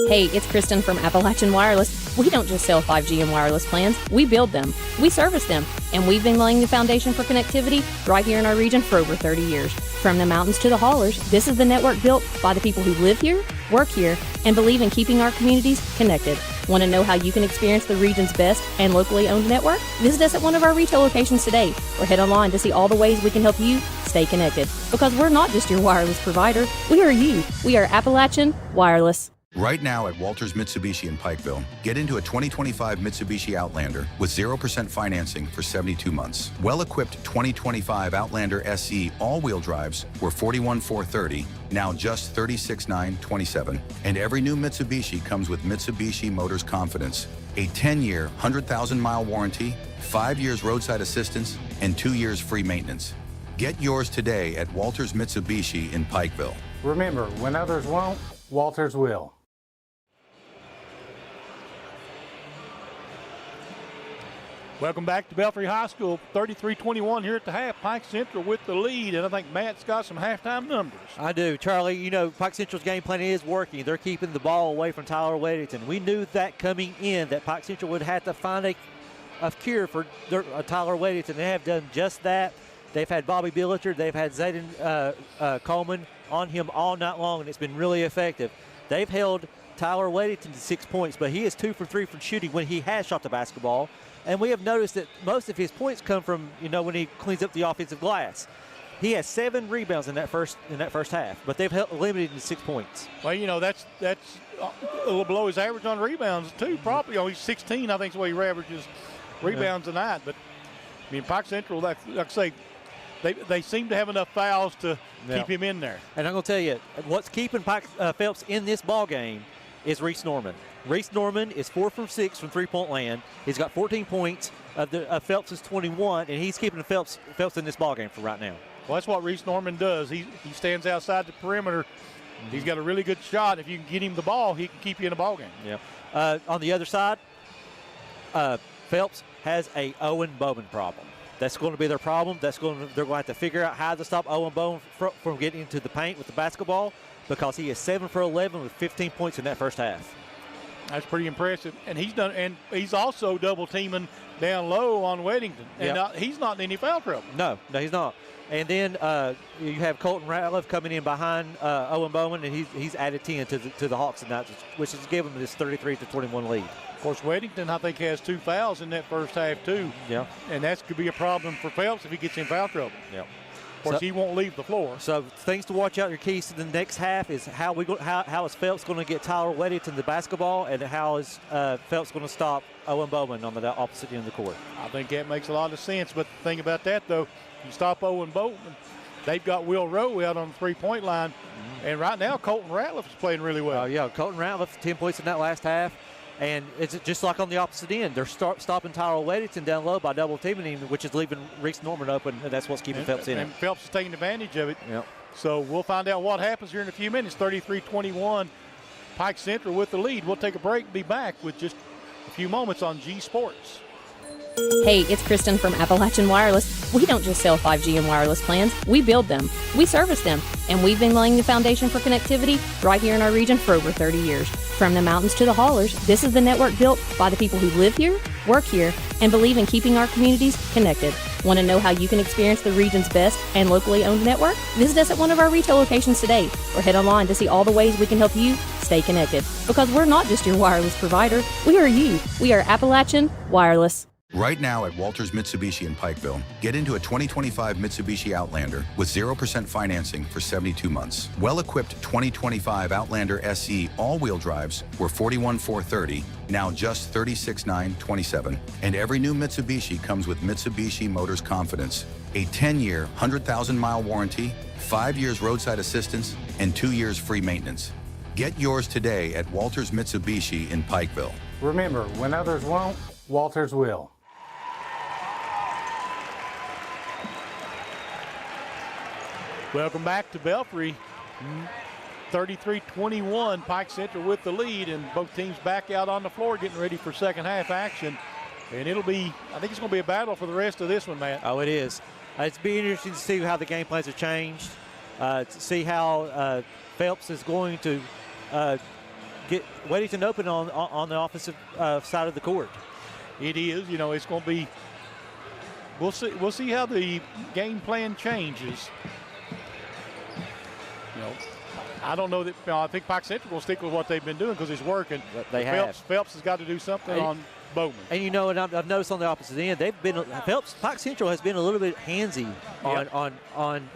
[SPEAKER 10] Hey, it's Kristen from Appalachian Wireless. We don't just sell 5G and wireless plans, we build them, we service them, and we've been laying the foundation for connectivity right here in our region for over 30 years. From the mountains to the haulers, this is the network built by the people who live here, work here, and believe in keeping our communities connected. Want to know how you can experience the region's best and locally owned network? Visit us at one of our retail locations today or head online to see all the ways we can help you stay connected. Because we're not just your wireless provider, we are you. We are Appalachian Wireless.
[SPEAKER 13] Right now at Walters Mitsubishi in Pikeville, get into a 2025 Mitsubishi Outlander with 0% financing for 72 months. Well-equipped 2025 Outlander SE all-wheel drives were $41,430, now just $36,927. And every new Mitsubishi comes with Mitsubishi Motors Confidence, a 10-year, 100,000-mile warranty, 5 years roadside assistance, and 2 years free maintenance. Get yours today at Walters Mitsubishi in Pikeville.
[SPEAKER 14] Remember, when others won't, Walters will.
[SPEAKER 1] Welcome back to Belfry High School. 33-21 here at the half. Pike Central with the lead, and I think Matt's got some halftime numbers.
[SPEAKER 2] I do. Charlie, you know, Pike Central's game plan is working. They're keeping the ball away from Tyler Weddington. We knew that coming in, that Pike Central would have to find a cure for Tyler Weddington. They have done just that. They've had Bobby Billiter. They've had Zayden Coleman on him all night long, and it's been really effective. They've held Tyler Weddington to 6 points, but he is 2 for 3 from shooting when he has shot the basketball. And we have noticed that most of his points come from, you know, when he cleans up the offensive glass. He has 7 rebounds in that first half, but they've limited him to 6 points.
[SPEAKER 1] Well, you know, that's a little below his average on rebounds too. Probably, you know, he's 16. I think is the way he averages rebounds a night. But I mean, Pike Central, like I say, they seem to have enough fouls to keep him in there.
[SPEAKER 2] And I'm going to tell you, what's keeping Phelps in this ball game is Reese Norman. Reese Norman is 4 from 6 from three-point land. He's got 14 points. Phelps is 21, and he's keeping Phelps in this ball game for right now.
[SPEAKER 1] Well, that's what Reese Norman does. He stands outside the perimeter. He's got a really good shot. If you can get him the ball, he can keep you in a ball game.
[SPEAKER 2] Yeah. On the other side, Phelps has a Owen Bowman problem. That's going to be their problem. They're going to have to figure out how to stop Owen Bowman from getting into the paint with the basketball, because he is 7 for 11 with 15 points in that first half.
[SPEAKER 1] That's pretty impressive. And he's also double teaming down low on Weddington. And he's not in any foul trouble.
[SPEAKER 2] No, he's not. And then you have Colton Ratliff coming in behind Owen Bowman, and he's added 10 to the Hawks tonight, which has given them this 33-21 lead.
[SPEAKER 1] Of course, Weddington, I think, has 2 fouls in that first half, too.
[SPEAKER 2] Yeah.
[SPEAKER 1] And that could be a problem for Phelps if he gets in foul trouble.
[SPEAKER 2] Yeah.
[SPEAKER 1] Of course, he won't leave the floor.
[SPEAKER 2] So things to watch out. Your keys to the next half is how is Phelps going to get Tyler Weddington the basketball, and how is Phelps going to stop Owen Bowman on the opposite end of the court.
[SPEAKER 1] I think that makes a lot of sense. But the thing about that, though, you stop Owen Bowman, they've got Will Rowe out on the three-point line. And right now, Colton Ratliff is playing really well.
[SPEAKER 2] Yeah, Colton Ratliff, 10 points in that last half. And it's just like on the opposite end. They're stopping Tyler Weddington down low by double teaming him, which is leaving Reese Norman open, and that's what's keeping Phelps in it.
[SPEAKER 1] And Phelps is taking advantage of it.
[SPEAKER 2] Yep.
[SPEAKER 1] So we'll find out what happens here in a few minutes. 33-21, Pike Central with the lead. We'll take a break and be back with just a few moments on G Sports.
[SPEAKER 10] Hey, it's Kristen from Appalachian Wireless. We don't just sell 5G and wireless plans, we build them, we service them, and we've been laying the foundation for connectivity right here in our region for over 30 years. From the mountains to the haulers, this is the network built by the people who live here, work here, and believe in keeping our communities connected. Want to know how you can experience the region's best and locally owned network? Visit us at one of our retail locations today, or head online to see all the ways we can help you stay connected. Because we're not just your wireless provider, we are you. We are Appalachian Wireless.
[SPEAKER 13] Right now at Walters Mitsubishi in Pikeville, get into a 2025 Mitsubishi Outlander with 0% financing for 72 months. Well-equipped 2025 Outlander SE all-wheel drives were $41,430, now just $36,927. And every new Mitsubishi comes with Mitsubishi Motors Confidence, a 10-year, 100,000-mile warranty, 5 years roadside assistance, and 2 years free maintenance. Get yours today at Walters Mitsubishi in Pikeville.
[SPEAKER 14] Remember, when others won't, Walters will.
[SPEAKER 1] Welcome back to Belfry. 33-21, Pike Central with the lead, and both teams back out on the floor getting ready for second half action. And it'll be, I think it's going to be a battle for the rest of this one, Matt.
[SPEAKER 2] Oh, it is. It's be interesting to see how the game plans have changed, to see how Phelps is going to get Weddington open on the offensive side of the court.
[SPEAKER 1] It is, you know, it's going to be, we'll see how the game plan changes. You know, I don't know that, I think Pike Central will stick with what they've been doing because it's working.
[SPEAKER 2] They have.
[SPEAKER 1] Phelps has got to do something on Bowman.
[SPEAKER 2] And you know, and I've noticed on the opposite end, Pike Central has been a little bit handsy on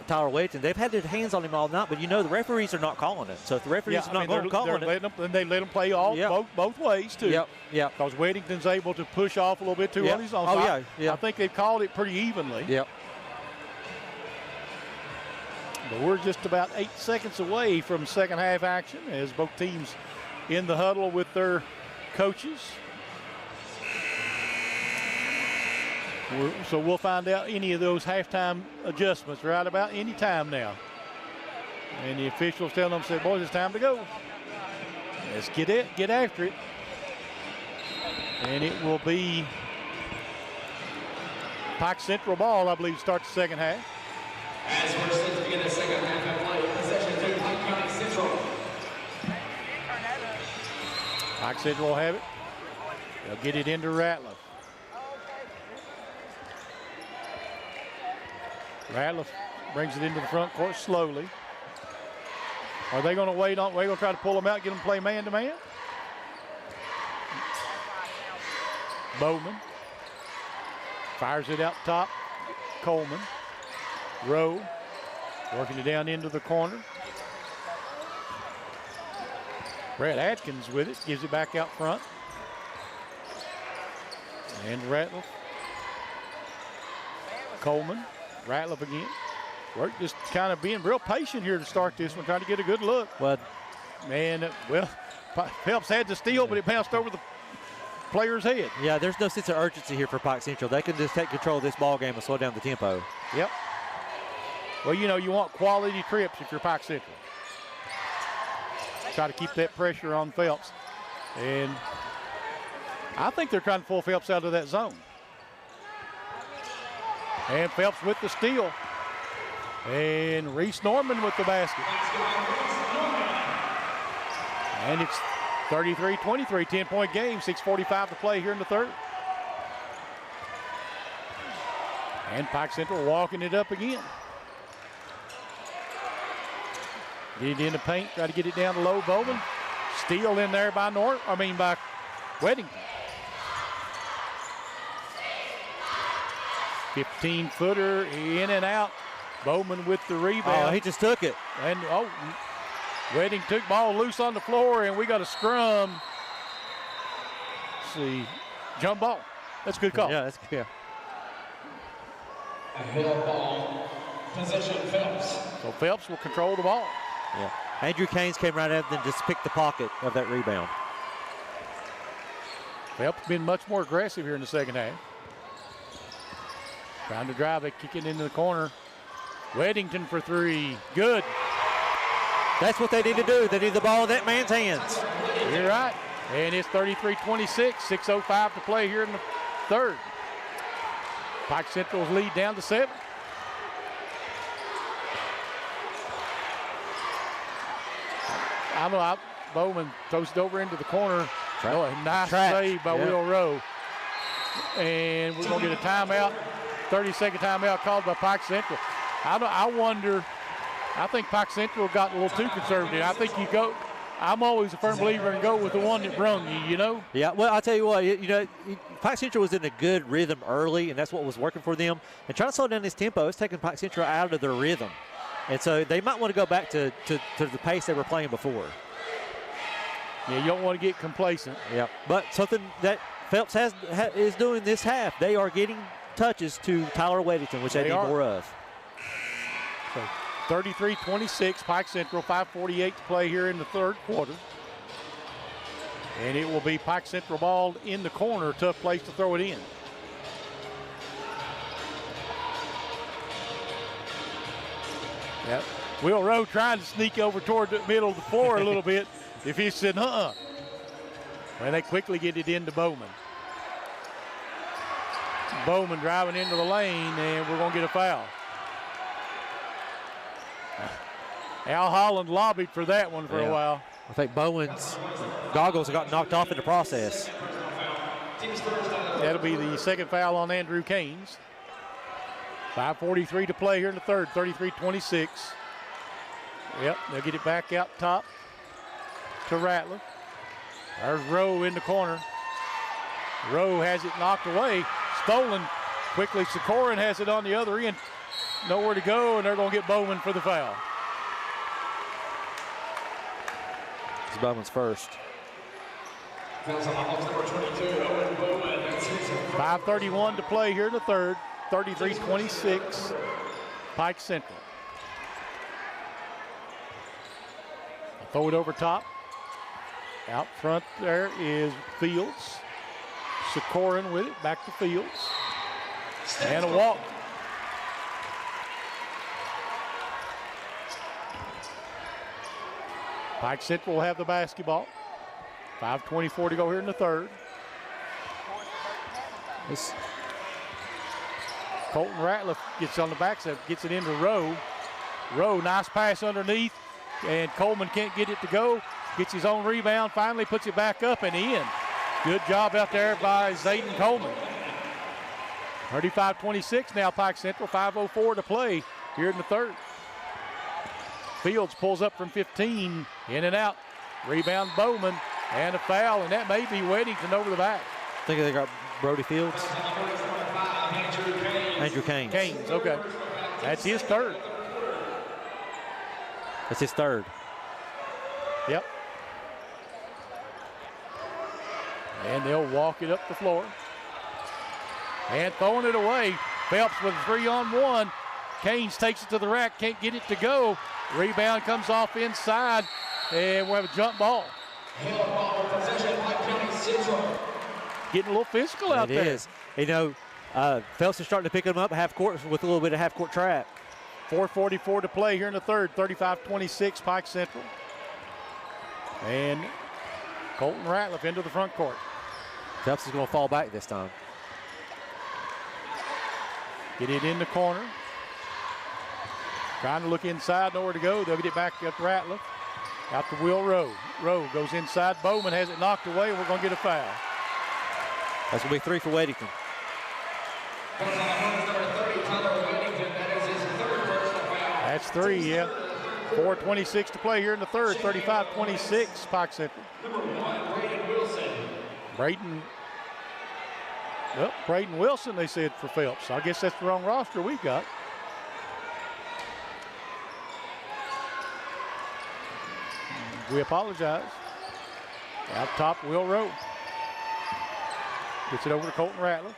[SPEAKER 2] Tyler Weddington. They've had their hands on him all night, but you know the referees are not calling it. So if the referees are not going to call it,
[SPEAKER 1] they let them play both ways too.
[SPEAKER 2] Yep.
[SPEAKER 1] Because Weddington's able to push off a little bit too on his own side. I think they've called it pretty evenly.
[SPEAKER 2] Yep.
[SPEAKER 1] But we're just about 8 seconds away from second half action as both teams in the huddle with their coaches. So we'll find out any of those halftime adjustments right about any time now. And the officials telling them, say, boys, it's time to go. Let's get after it. And it will be Pike Central ball, I believe, starts the second half.
[SPEAKER 12] As we're set to begin the second half of play, possession to Pike County Central.
[SPEAKER 1] Pike Central will have it. They'll get it into Ratliff. Ratliff brings it into the front court slowly. Are they going to wait on? We're going to try to pull them out, get them to play man-to-man. Bowman fires it out top. Coleman. Rowe working it down into the corner. Brett Atkins with it, gives it back out front. And Ratliff. Coleman. Ratliff again. We're just kind of being real patient here to start this one, trying to get a good look.
[SPEAKER 2] Well,
[SPEAKER 1] Phelps had the steal, but it bounced over the player's head.
[SPEAKER 2] Yeah, there's no sense of urgency here for Pike Central. They can just take control of this ball game and slow down the tempo.
[SPEAKER 1] Yep. Well, you know, you want quality trips if you're Pike Central. Try to keep that pressure on Phelps. And I think they're trying to pull Phelps out of that zone. And Phelps with the steal. And Reese Norman with the basket. And it's 33-23, 10-point game, 6:45 to play here in the third. And Pike Central walking it up again. Get it in the paint, try to get it down to low. Bowman. Steal in there by by Weddington. 15-footer in and out. Bowman with the rebound.
[SPEAKER 2] Oh, he just took it.
[SPEAKER 1] And Wedding took ball loose on the floor, and we got a scrum. Let's see, jump ball. That's a good call.
[SPEAKER 2] Yeah, that's good.
[SPEAKER 12] A head ball, possession Phelps.
[SPEAKER 1] So Phelps will control the ball.
[SPEAKER 2] Yeah. Andrew Caines came right up and just picked the pocket of that rebound.
[SPEAKER 1] Phelps been much more aggressive here in the second half. Trying to drive it, kick it into the corner. Weddington for three. Good.
[SPEAKER 2] That's what they need to do. They need the ball in that man's hands.
[SPEAKER 1] You're right. And it's 33-26, 6:05 to play here in the third. Pike Central's lead down to 7. Bowman throws it over into the corner. Oh, a nice save by Will Rowe. And we're going to get a timeout, 30-second timeout called by Pike Central. I wonder, I think Pike Central got a little too conservative. I think I'm always a firm believer in go with the one that brung you, you know?
[SPEAKER 2] Yeah, well, I'll tell you what, Pike Central was in a good rhythm early, and that's what was working for them. And trying to slow down this tempo, it's taking Pike Central out of their rhythm. And so they might want to go back to the pace they were playing before.
[SPEAKER 1] Yeah, you don't want to get complacent.
[SPEAKER 2] Yeah, but something that Phelps is doing this half, they are getting touches to Tyler Weddington, which they need more of.
[SPEAKER 1] So 33-26, Pike Central, 5:48 to play here in the third quarter. And it will be Pike Central ball in the corner, tough place to throw it in. Yep. Will Rowe trying to sneak over toward the middle of the floor a little bit. If he said, well, they quickly get it into Bowman. Bowman driving into the lane, and we're going to get a foul. Al Holland lobbied for that one for a while.
[SPEAKER 2] I think Bowen's goggles got knocked off in the process.
[SPEAKER 1] That'll be the second foul on Andrew Keynes. 5:43 to play here in the third, 33-26. Yep, they'll get it back out top to Ratliff. There's Rowe in the corner. Rowe has it knocked away, stolen quickly. Sikoran has it on the other end. Nowhere to go, and they're going to get Bowman for the foul.
[SPEAKER 2] It's Bowman's first.
[SPEAKER 1] 5:31 to play here in the third, 33-26, Pike Central. Throw it over top. Out front there is Fields. Sikoran with it, back to Fields. And a walk. Pike Central will have the basketball. 5:24 to go here in the third. Colton Ratliff gets on the backside, gets it into Rowe. Rowe, nice pass underneath, and Coleman can't get it to go. Gets his own rebound, finally puts it back up and in. Good job out there by Zayden Coleman. 35-26 now, Pike Central, 5:04 to play here in the third. Fields pulls up from 15, in and out. Rebound Bowman, and a foul, and that may be Weddington over the back.
[SPEAKER 2] I think they got Brody Fields. Andrew Keynes.
[SPEAKER 1] Keynes, okay. That's his third.
[SPEAKER 2] That's his third.
[SPEAKER 1] Yep. And they'll walk it up the floor. And throwing it away. Phelps with a 3-on-1. Keynes takes it to the rack, can't get it to go. Rebound comes off inside, and we'll have a jump ball. Getting a little physical out there.
[SPEAKER 2] It is. You know, Phelps is starting to pick them up half court with a little bit of half court trap.
[SPEAKER 1] 4:44 to play here in the third, 35-26 Pike Central. And Colton Ratliff into the front court.
[SPEAKER 2] Phelps is going to fall back this time.
[SPEAKER 1] Get it in the corner. Trying to look inside, nowhere to go. They'll get it back up to Ratliff. Out to Will Rowe. Rowe goes inside. Bowman has it knocked away. We're going to get a foul.
[SPEAKER 2] That's going to be 3 for Weddington.
[SPEAKER 1] That's 3, yeah. 4:26 to play here in the third, 35-26, Pike Central. Braden Wilson, they said, for Phelps. I guess that's the wrong roster we've got. We apologize. Out top, Will Rowe. Gets it over to Colton Ratliff.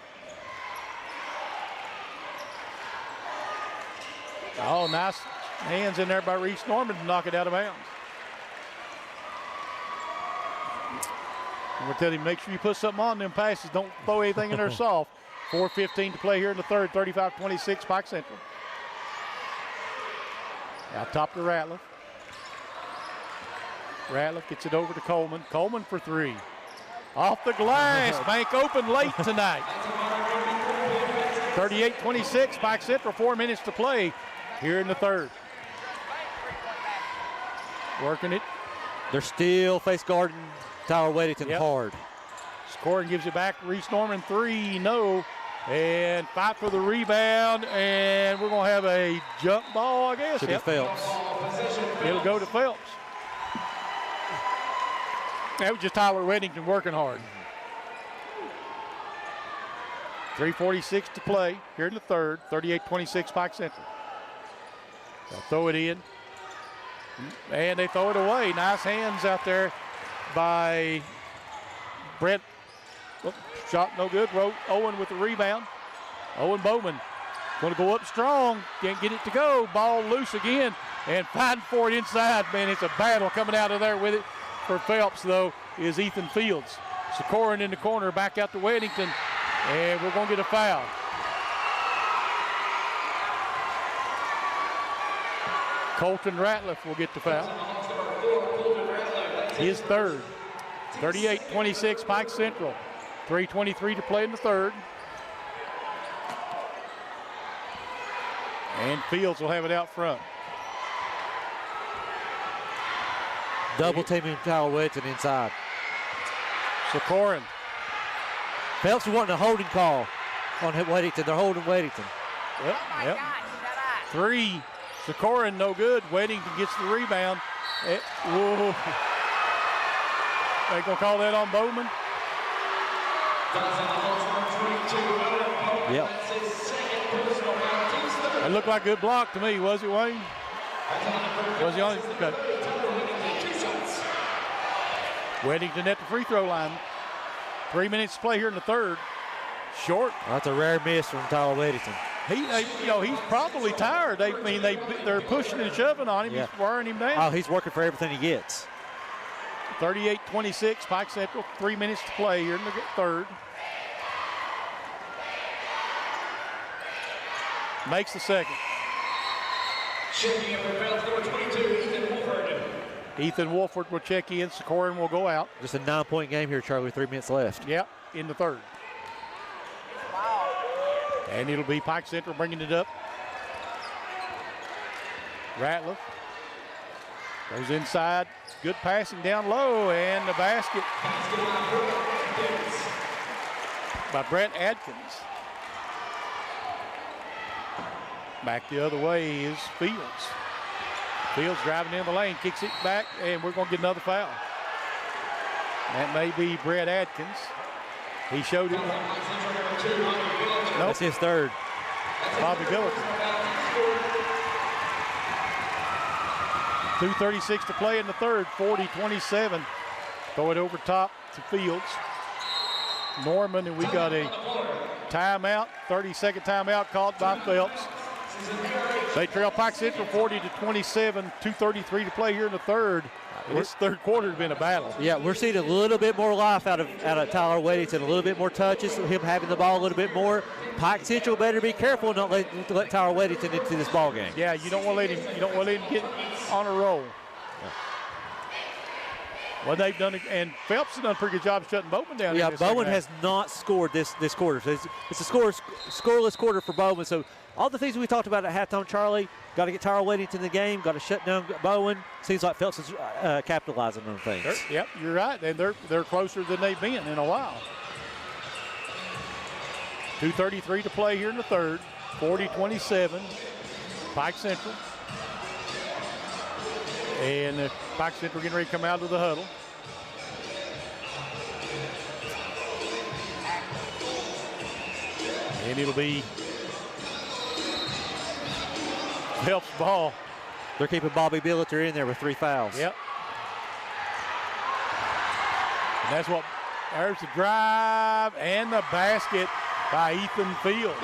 [SPEAKER 1] Oh, nice hands in there by Reese Norman to knock it out of bounds. I'm going to tell him, make sure you put something on them passes. Don't throw anything in there soft. 4:15 to play here in the third, 35-26, Pike Central. Out top to Ratliff. Ratliff gets it over to Coleman. Coleman for 3. Off the glass. Bank open late tonight. 38-26. Pike Central, 4 minutes to play here in the third. Working it.
[SPEAKER 2] They're still face guarding Tyler Weddington hard.
[SPEAKER 1] Scoring gives it back. Reese Norman, 3, no. And fight for the rebound, and we're going to have a jump ball, I guess.
[SPEAKER 2] Should be Phelps.
[SPEAKER 1] It'll go to Phelps. That was just Tyler Weddington working hard. 3:46 to play here in the third. 38-26 Pike Central. They'll throw it in, and they throw it away. Nice hands out there by Brett. Shot no good. Owen with the rebound. Owen Bowman going to go up strong. Can't get it to go. Ball loose again and fighting for it inside. Man, it's a battle coming out of there with it. For Phelps, though, is Ethan Fields. Sikorin in the corner, back out to Weddington, and we're going to get a foul. Colton Ratliff will get the foul. His third. 38-26 Pike Central. 3:23 to play in the third. And Fields will have it out front.
[SPEAKER 2] Double teaming Tyler Weddington inside.
[SPEAKER 1] Sikorin.
[SPEAKER 2] Phelps wanting a holding call on Weddington. They're holding Weddington.
[SPEAKER 1] Yep. 3. Sikorin no good. Weddington gets the rebound. Whoa. They gonna call that on Bowman?
[SPEAKER 2] Yep.
[SPEAKER 1] It looked like a good block to me, was it, Wayne? Was he on? Okay. Weddington at the free throw line. 3 minutes to play here in the third. Short.
[SPEAKER 2] That's a rare miss from Tyler Weddington.
[SPEAKER 1] He's probably tired. They're pushing and shoving on him.
[SPEAKER 2] Yeah.
[SPEAKER 1] He's wearing him down.
[SPEAKER 2] Oh, he's working for everything he gets.
[SPEAKER 1] 38-26, Pike Central. 3 minutes to play here in the third. Makes the second.
[SPEAKER 12] Checking in for Phelps, number 22, Ethan Wolford.
[SPEAKER 1] Ethan Wolford will check in. Sikorin will go out.
[SPEAKER 2] Just a 9-point game here, Charlie, with 3 minutes left.
[SPEAKER 1] Yep, in the third. And it'll be Pike Central bringing it up. Ratliff goes inside. Good passing down low, and the basket by Brett Adkins. Back the other way is Fields. Fields driving in the lane, kicks it back, and we're going to get another foul. That may be Brett Adkins. He showed it. Nope.
[SPEAKER 2] That's his third.
[SPEAKER 1] Bobby Gilligan. 2:36 to play in the third. 40-27. Throw it over top to Fields. Norman, and we got a timeout. 30-second timeout called by Phelps. They trail Pike Central 40-27. 2:33 to play here in the third. This third quarter has been a battle.
[SPEAKER 2] Yeah, we're seeing a little bit more life out of Tyler Weddington, a little bit more touches, him having the ball a little bit more. Pike Central better be careful and not let Tyler Weddington into this ball game.
[SPEAKER 1] Yeah, you don't want to let him get on a roll. Yeah. Well, they've done it, and Phelps has done a pretty good job shutting Bowman down.
[SPEAKER 2] Yeah, Bowman has not scored this quarter. So it's a scoreless quarter for Bowman. So all the things we talked about at halftime, Charlie, got to get Tyler Weddington in the game, got to shut down Bowen. Seems like Phelps is capitalizing on things.
[SPEAKER 1] Yep, you're right, and they're closer than they've been in a while. 2:33 to play here in the third. 40-27, Pike Central. And Pike Central getting ready to come out of the huddle. And it'll be Phelps' ball.
[SPEAKER 2] They're keeping Bobby Billiter in there with 3 fouls.
[SPEAKER 1] Yep. And that's what, there's the drive and the basket by Ethan Fields.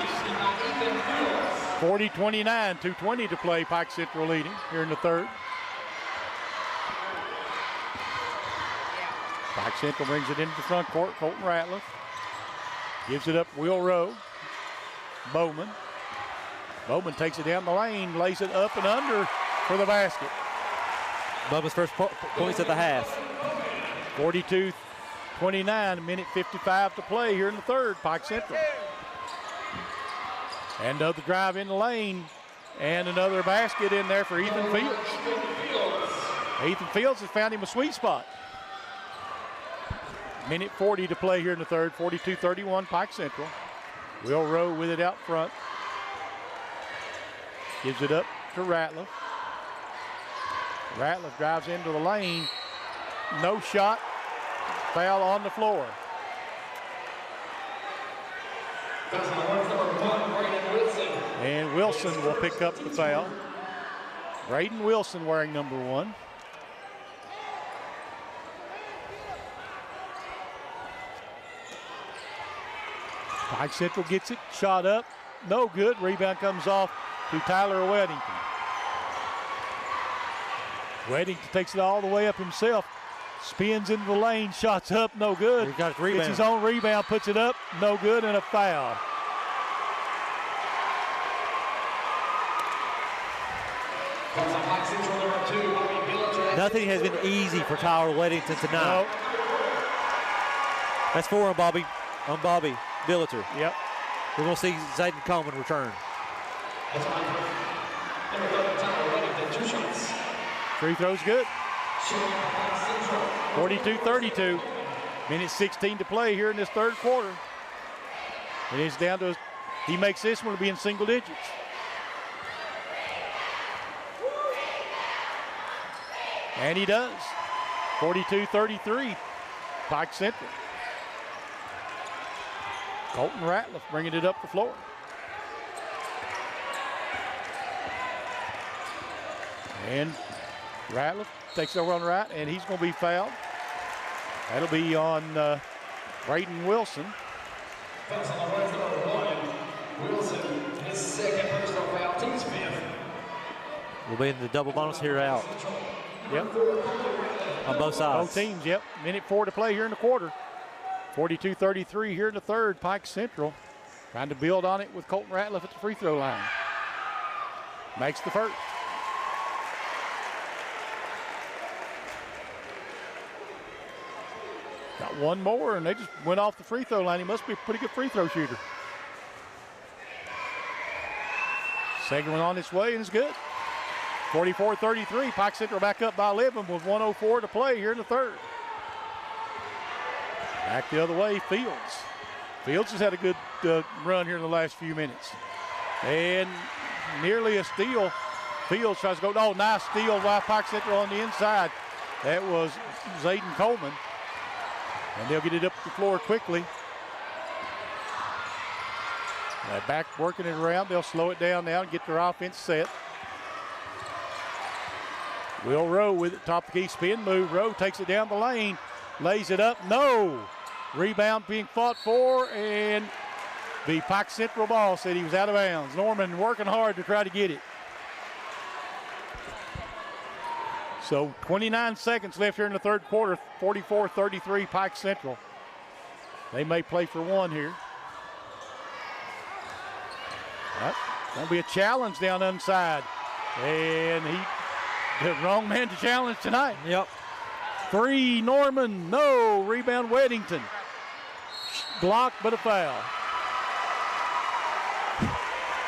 [SPEAKER 1] 40-29, 2:20 to play, Pike Central leading here in the third. Pike Central brings it into the front court. Colton Ratliff gives it up. Will Rowe. Bowman. Bowman takes it down the lane, lays it up and under for the basket.
[SPEAKER 2] Bowman's first points at the half.
[SPEAKER 1] 42-29, 29, a minute 55 to play here in the third, Pike Central. And another drive in the lane, and another basket in there for Ethan Fields. Ethan Fields has found him a sweet spot. Minute 40 to play here in the third, 42-31 Pike Central. Will Rowe with it out front. Gives it up to Ratliff. Ratliff drives into the lane. No shot. Foul on the floor. And Wilson will pick up the foul. Braden Wilson wearing number 1. Pike Central gets it, shot up, no good. Rebound comes off to Tyler Weddington. Weddington takes it all the way up himself. Spins into the lane, shots up, no good.
[SPEAKER 2] He got his rebound.
[SPEAKER 1] Gets his own rebound, puts it up, no good, and a foul.
[SPEAKER 2] Nothing has been easy for Tyler Weddington tonight.
[SPEAKER 1] No.
[SPEAKER 2] That's 4 on Bobby Billiter.
[SPEAKER 1] Yep.
[SPEAKER 2] We're going to see Zayden Coleman return.
[SPEAKER 1] Free throw's good. 42-32. Minute 16 to play here in this third quarter. And it's down to, he makes this one to be in single digits. And he does. 42-33, Pike Central. Colton Ratliff bringing it up the floor. And Ratliff takes over on the right, and he's going to be fouled. That'll be on Braden Wilson.
[SPEAKER 12] Wilson, his second personal foul, team's 5th.
[SPEAKER 2] We'll be in the double bonus here out.
[SPEAKER 1] Yep.
[SPEAKER 2] On both sides.
[SPEAKER 1] Both teams, yep. Minute 4 to play here in the quarter. 42-33 here in the third. Pike Central trying to build on it with Colton Ratliff at the free throw line. Makes the first. Got one more, and they just went off the free throw line. He must be a pretty good free throw shooter. Second one on its way, and it's good. 44-33, Pike Central back up by 11 with 1:04 to play here in the third. Back the other way, Fields. Fields has had a good run here in the last few minutes. And nearly a steal. Fields tries to go, no, nice steal by Pike Central on the inside. That was Zayden Coleman. And they'll get it up the floor quickly. Back working it around. They'll slow it down now and get their offense set. Will Rowe with it, top of the key, spin move. Rowe takes it down the lane, lays it up, no. Rebound being fought for, and the Pike Central ball said he was out of bounds. Norman working hard to try to get it. So 29 seconds left here in the third quarter, 44-33 Pike Central. They may play for one here. That's going to be a challenge down inside. And the wrong man to challenge tonight.
[SPEAKER 2] Yep.
[SPEAKER 1] 3, Norman, no. Rebound, Weddington. Blocked, but a foul.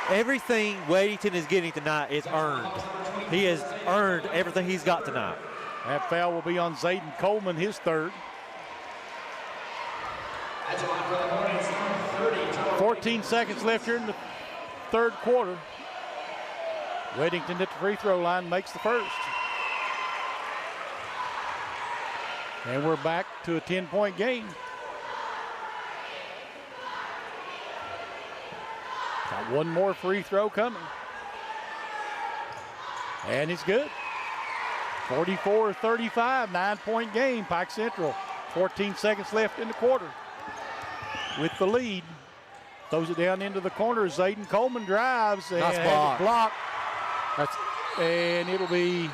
[SPEAKER 2] Everything Weddington is getting tonight is earned. He has earned everything he's got tonight.
[SPEAKER 1] That foul will be on Zayden Coleman, his third. 14 seconds left here in the third quarter. Weddington at the free throw line makes the first. And we're back to a 10-point game. Got one more free throw coming. And it's good. 44-35, 9-point game. Pike Central, 14 seconds left in the quarter with the lead. Throws it down into the corner. Zayden Coleman drives and
[SPEAKER 2] nice
[SPEAKER 1] has it blocked.
[SPEAKER 2] And
[SPEAKER 1] it'll be,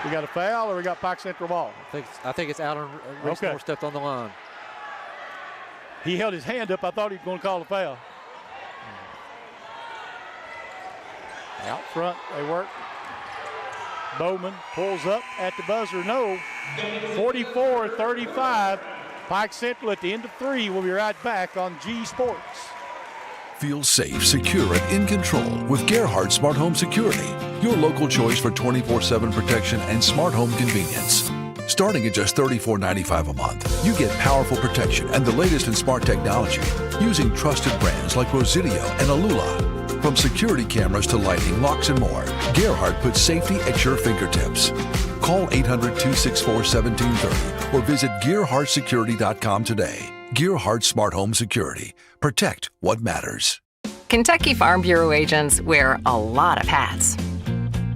[SPEAKER 1] we got a foul or we got Pike Central ball?
[SPEAKER 2] I think it's out on Reese Moore stepped on the line.
[SPEAKER 1] He held his hand up. I thought he was going to call a foul. Out front, they work. Bowman pulls up at the buzzer. No. 44-35. Pike Central at the end of 3. We'll be right back on G Sports.
[SPEAKER 4] Feel safe, secure, and in control with Gerhardt Smart Home Security, your local choice for 24/7 protection and smart home convenience. Starting at just $34.95 a month, you get powerful protection and the latest in smart technology using trusted brands like Rosidio and Alula. From security cameras to lighting, locks, and more, Gerhardt puts safety at your fingertips. Call 800-264-1730 or visit GerhardtSecurity.com today. Gerhardt Smart Home Security. Protect what matters.
[SPEAKER 7] Kentucky Farm Bureau agents wear a lot of hats.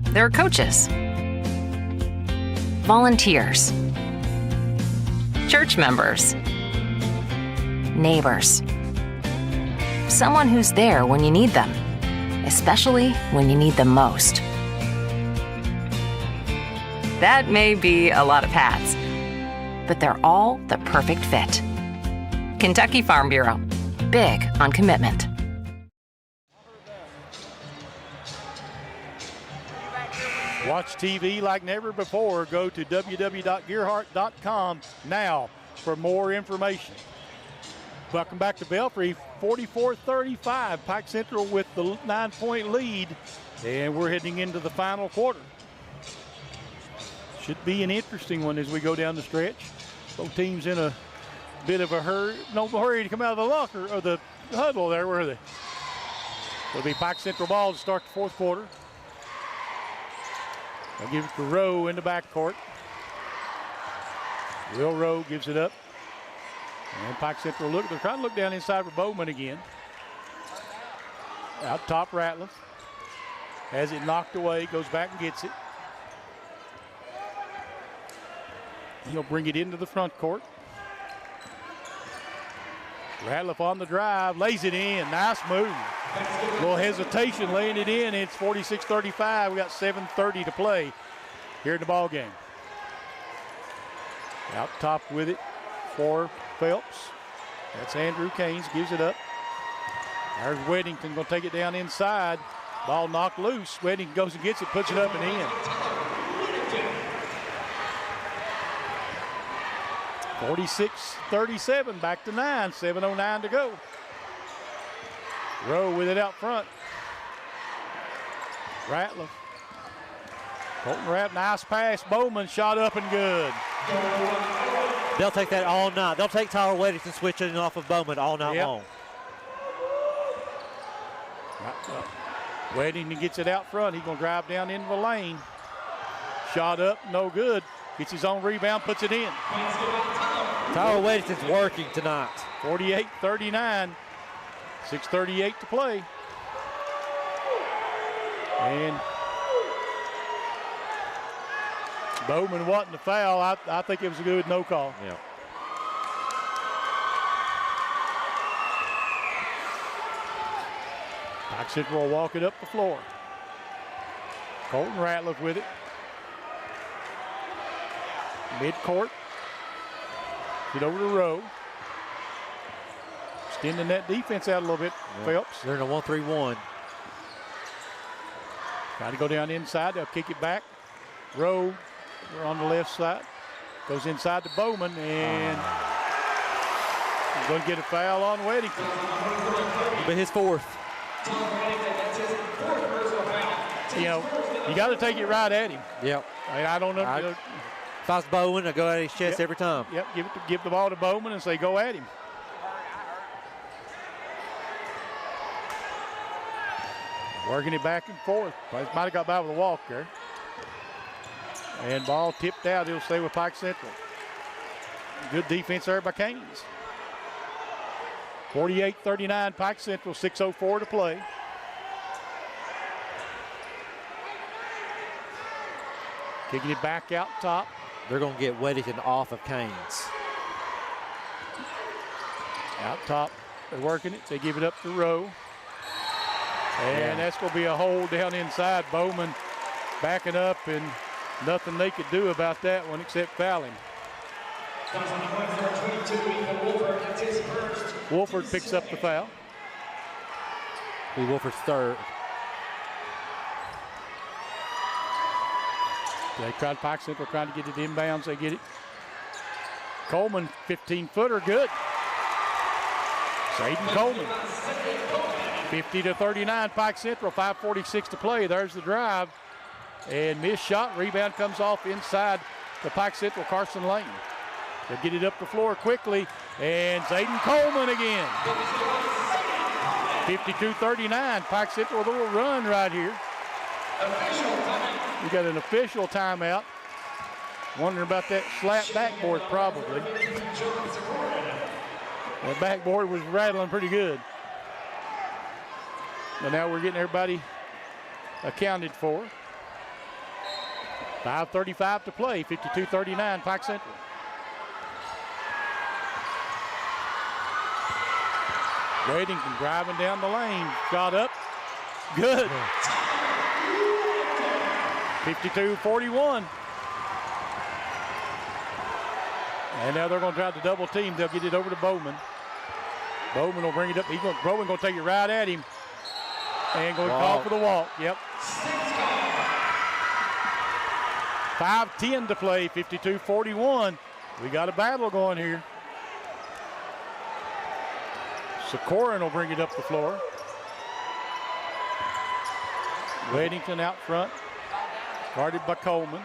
[SPEAKER 7] They're coaches, volunteers, church members, neighbors, someone who's there when you need them, especially when you need them most. That may be a lot of hats, but they're all the perfect fit. Kentucky Farm Bureau, big on commitment.
[SPEAKER 1] Watch TV like never before. Go to www.gerhardt.com now for more information. Welcome back to Belfry, 44-35. Pike Central with the 9-point lead, and we're heading into the final quarter. Should be an interesting one as we go down the stretch. Both teams in a bit of a hurry, no hurry to come out of the locker or the huddle there, were they? It'll be Pike Central ball to start the fourth quarter. They'll give it to Rowe in the backcourt. Will Rowe gives it up. And Pike Central they're trying to look down inside for Bowman again. Out top Ratliff. Has it knocked away, goes back and gets it. He'll bring it into the front court. Ratliff on the drive, lays it in, nice move. A little hesitation laying it in, it's 46-35. We got 7:30 to play here in the ball game. Out top with it for Phelps. That's Andrew Keynes, gives it up. There's Weddington, gonna take it down inside. Ball knocked loose, Weddington goes and gets it, puts it up and in. 46-37, back to 9, 7:09 to go. Rowe with it out front. Ratliff. Colton Rapp, nice pass. Bowman shot up and good.
[SPEAKER 2] They'll take that all night. They'll take Tyler Weddington switching off of Bowman all night long.
[SPEAKER 1] Weddington gets it out front. He's going to drive down into the lane. Shot up, no good. Gets his own rebound, puts it in.
[SPEAKER 2] Tyler Weddington's working tonight.
[SPEAKER 1] 48-39. 6:38 to play. And Bowman wanting the foul. I think it was a good no call.
[SPEAKER 2] Yeah.
[SPEAKER 1] Pike Central will walk it up the floor. Colton Ratliff with it. Mid-court. Get over to Rowe. Extending that defense out a little bit, Phelps.
[SPEAKER 2] They're in a 1-3-1.
[SPEAKER 1] Trying to go down inside. They'll kick it back. Rowe, we're on the left side. Goes inside to Bowman, and he's going to get a foul on Weddington.
[SPEAKER 2] But his fourth.
[SPEAKER 1] You know, you got to take it right at him.
[SPEAKER 2] Yep.
[SPEAKER 1] I don't know.
[SPEAKER 2] If I was Bowman, I'd go at his chest every time.
[SPEAKER 1] Yep, give the ball to Bowman and say, go at him. Working it back and forth. Might have got by with a walk there. And ball tipped out. It'll stay with Pike Central. Good defense there by Keynes. 48-39 Pike Central, 6:04 to play. Kicking it back out top.
[SPEAKER 2] They're going to get Weddington off of Keynes.
[SPEAKER 1] Out top, they're working it. They give it up to Rowe. And that's going to be a hold down inside. Bowman backing up, and nothing they could do about that one except foul him. Wolford picks up the foul.
[SPEAKER 2] Wolford's third.
[SPEAKER 1] They tried Pike Central trying to get it inbounds. They get it. Coleman, 15-footer, good. Zayden Coleman. 50-39, Pike Central, 5:46 to play. There's the drive. And missed shot. Rebound comes off inside the Pike Central Carson Lane. They'll get it up the floor quickly. And Zayden Coleman again. 52-39, Pike Central with a little run right here. We got an official timeout. Wondering about that slap backboard probably. That backboard was rattling pretty good. But now we're getting everybody accounted for. 5:35 to play, 52-39, Pike Central. Weddington driving down the lane, shot up, good. 52-41. And now they're going to try to double team. They'll get it over to Bowman. Bowman will bring it up. Bowman going to take it right at him. And going to call for the walk. Yep. 5:10 to play, 52-41. We got a battle going here. Sikoran will bring it up the floor. Weddington out front. Guarded by Coleman.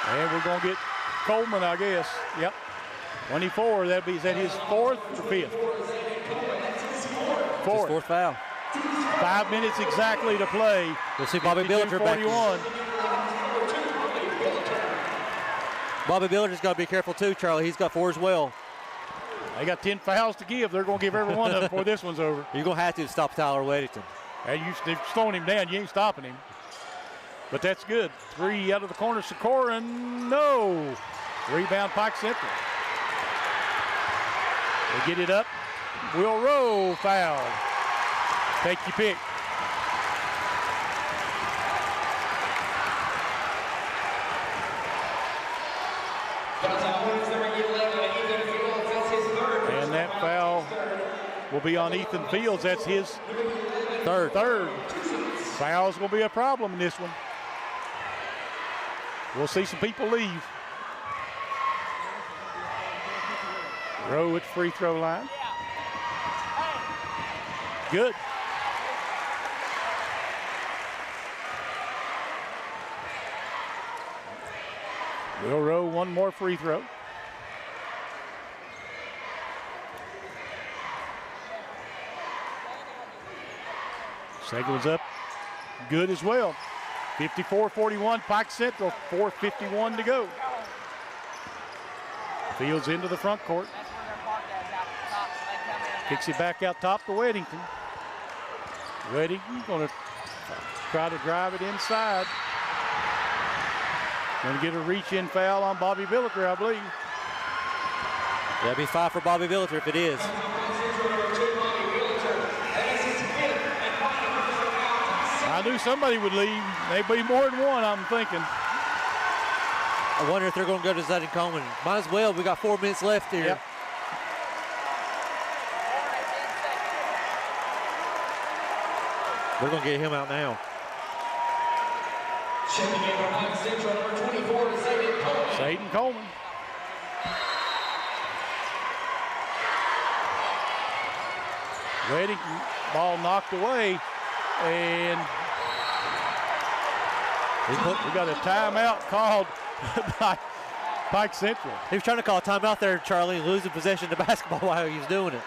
[SPEAKER 1] And we're going to get Coleman, I guess. Yep. 24. Is that his fourth or fifth? Fourth.
[SPEAKER 2] Fourth foul.
[SPEAKER 1] 5 minutes exactly to play.
[SPEAKER 2] We'll see Bobby Billinger back. Bobby Billinger's got to be careful too, Charlie. He's got 4 as well.
[SPEAKER 1] They got 10 fouls to give. They're going to give every one of them before this one's over.
[SPEAKER 2] You're going to have to stop Tyler Weddington.
[SPEAKER 1] Hey, they've slowing him down. You ain't stopping him. But that's good. 3 out of the corner. Sikoran, no. Rebound, Pike Central. They get it up. Will Rowe foul. Take your pick. And that foul will be on Ethan Fields. That's his third. Foul's going to be a problem in this one. We'll see some people leave. Rowe at free throw line. Good. Will Rowe, one more free throw. Second one's up. Good as well. 54-41, Pike Central, 4:51 to go. Fields into the front court. Kicks it back out top to Weddington. Weddington going to try to drive it inside. Going to get a reach-in foul on Bobby Billinger, I believe.
[SPEAKER 2] That'll be 5 for Bobby Billinger if it is.
[SPEAKER 1] I knew somebody would leave. They'd be more than one, I'm thinking.
[SPEAKER 2] I wonder if they're going to go to Zayden Coleman. Might as well. We got 4 minutes left here.
[SPEAKER 1] Yep.
[SPEAKER 2] They're going to get him out now.
[SPEAKER 12] Checking in from Pike Central, number 24, Zayden Coleman.
[SPEAKER 1] Zayden Coleman. Weddington, ball knocked away, and we got a timeout called by Pike Central.
[SPEAKER 2] He was trying to call a timeout there, Charlie, losing possession of the basketball while he was doing it.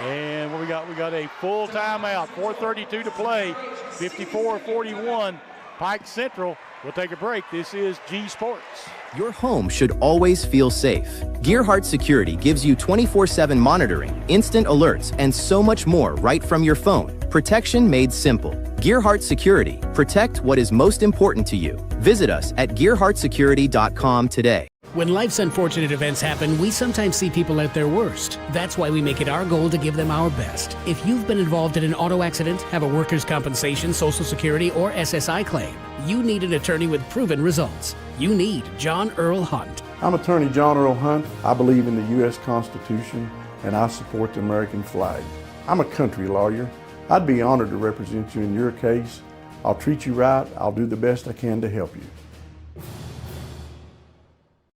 [SPEAKER 1] And what we got? We got a full timeout. 4:32 to play. 54-41. Pike Central will take a break. This is G Sports.
[SPEAKER 6] Your home should always feel safe. Gearhart Security gives you 24/7 monitoring, instant alerts, and so much more right from your phone. Protection made simple. Gearhart Security. Protect what is most important to you. Visit us at gearhartsecurity.com today.
[SPEAKER 17] When life's unfortunate events happen, we sometimes see people at their worst. That's why we make it our goal to give them our best. If you've been involved in an auto accident, have a workers' compensation, Social Security, or SSI claim, you need an attorney with proven results. You need John Earl Hunt.
[SPEAKER 18] I'm Attorney John Earl Hunt. I believe in the U.S. Constitution and I support the American flag. I'm a country lawyer. I'd be honored to represent you in your case. I'll treat you right. I'll do the best I can to help you.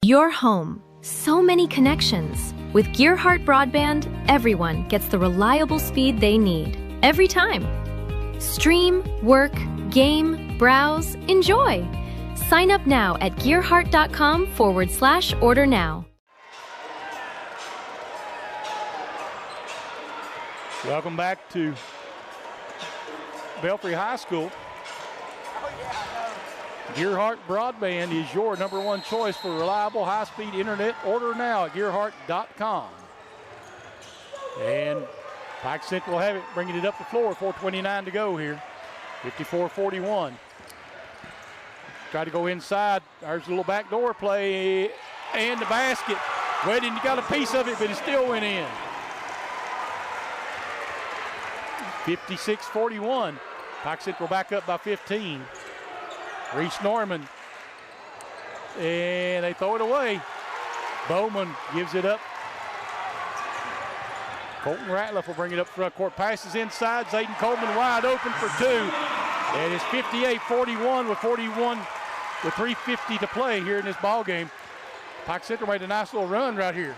[SPEAKER 5] Your home. So many connections. With Gearhart Broadband, everyone gets the reliable speed they need. Every time. Stream, work, game, browse, enjoy. Sign up now at gearhart.com/order now.
[SPEAKER 1] Welcome back to Belfry High School. Gearhart Broadband is your #1 choice for reliable high-speed internet. Order now at gearhart.com. And Pike Central will have it, bringing it up the floor. 4:29 to go here. 54-41. Try to go inside. There's a little backdoor play and the basket. Wedding got a piece of it, but it still went in. 56-41. Pike Central back up by 15. Reese Norman. And they throw it away. Bowman gives it up. Colton Ratliff will bring it up front court. Passes inside. Zayden Coleman wide open for two. And it's 58-41 with 3:50 to play here in this ball game. Pike Central made a nice little run right here.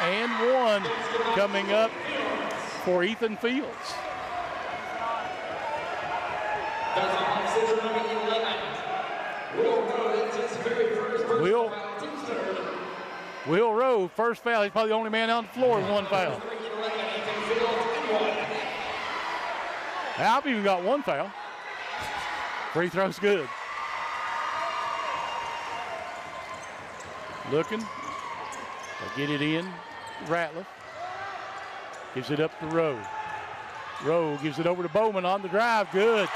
[SPEAKER 1] And one coming up for Ethan Fields. Will Rowe, first foul. He's probably the only man on the floor with one foul. I've even got one foul. Free throw's good. Looking. They'll get it in. Ratliff gives it up to Rowe. Rowe gives it over to Bowman on the drive. Good.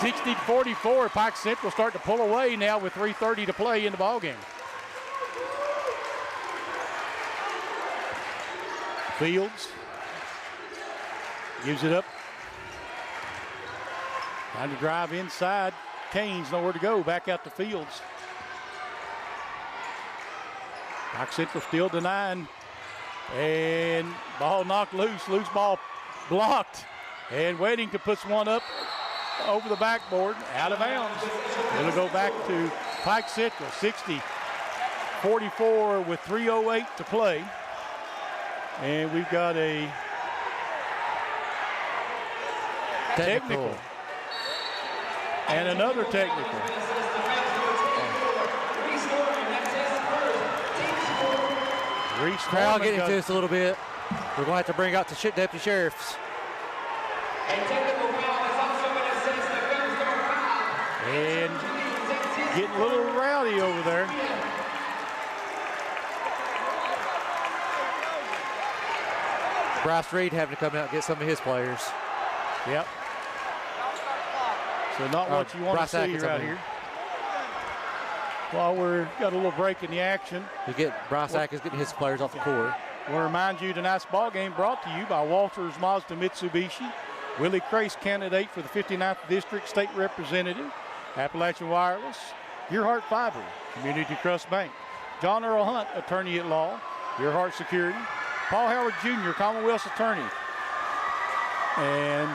[SPEAKER 1] 60-44. Pike Central start to pull away now with 3:30 to play in the ball game. Fields gives it up. Trying to drive inside. Kane's nowhere to go. Back out to Fields. Pike Central still denying. And ball knocked loose. Loose ball blocked. And Weddington puts one up over the backboard. Out of bounds. It'll go back to Pike Central. 60-44 with 3:08 to play. And we've got a technical. And another technical. Reese
[SPEAKER 2] Crowd getting to us a little bit. We're going to have to bring out the deputy sheriffs.
[SPEAKER 1] And getting a little rowdy over there.
[SPEAKER 2] Bryce Reed having to come out and get some of his players.
[SPEAKER 1] Yep. So not what you want to see right here. While we're got a little break in the action.
[SPEAKER 2] Bryce Atkins getting his players off the court.
[SPEAKER 1] I want to remind you tonight's ball game brought to you by Walters Mazda Mitsubishi. Willie Crace, candidate for the 59th District State Representative. Appalachian Wireless. Gearhart Fiber. Community Trust Bank. John Earl Hunt, attorney at law. Gearhart Security. Paul Howard Jr., Commonwealth's attorney. And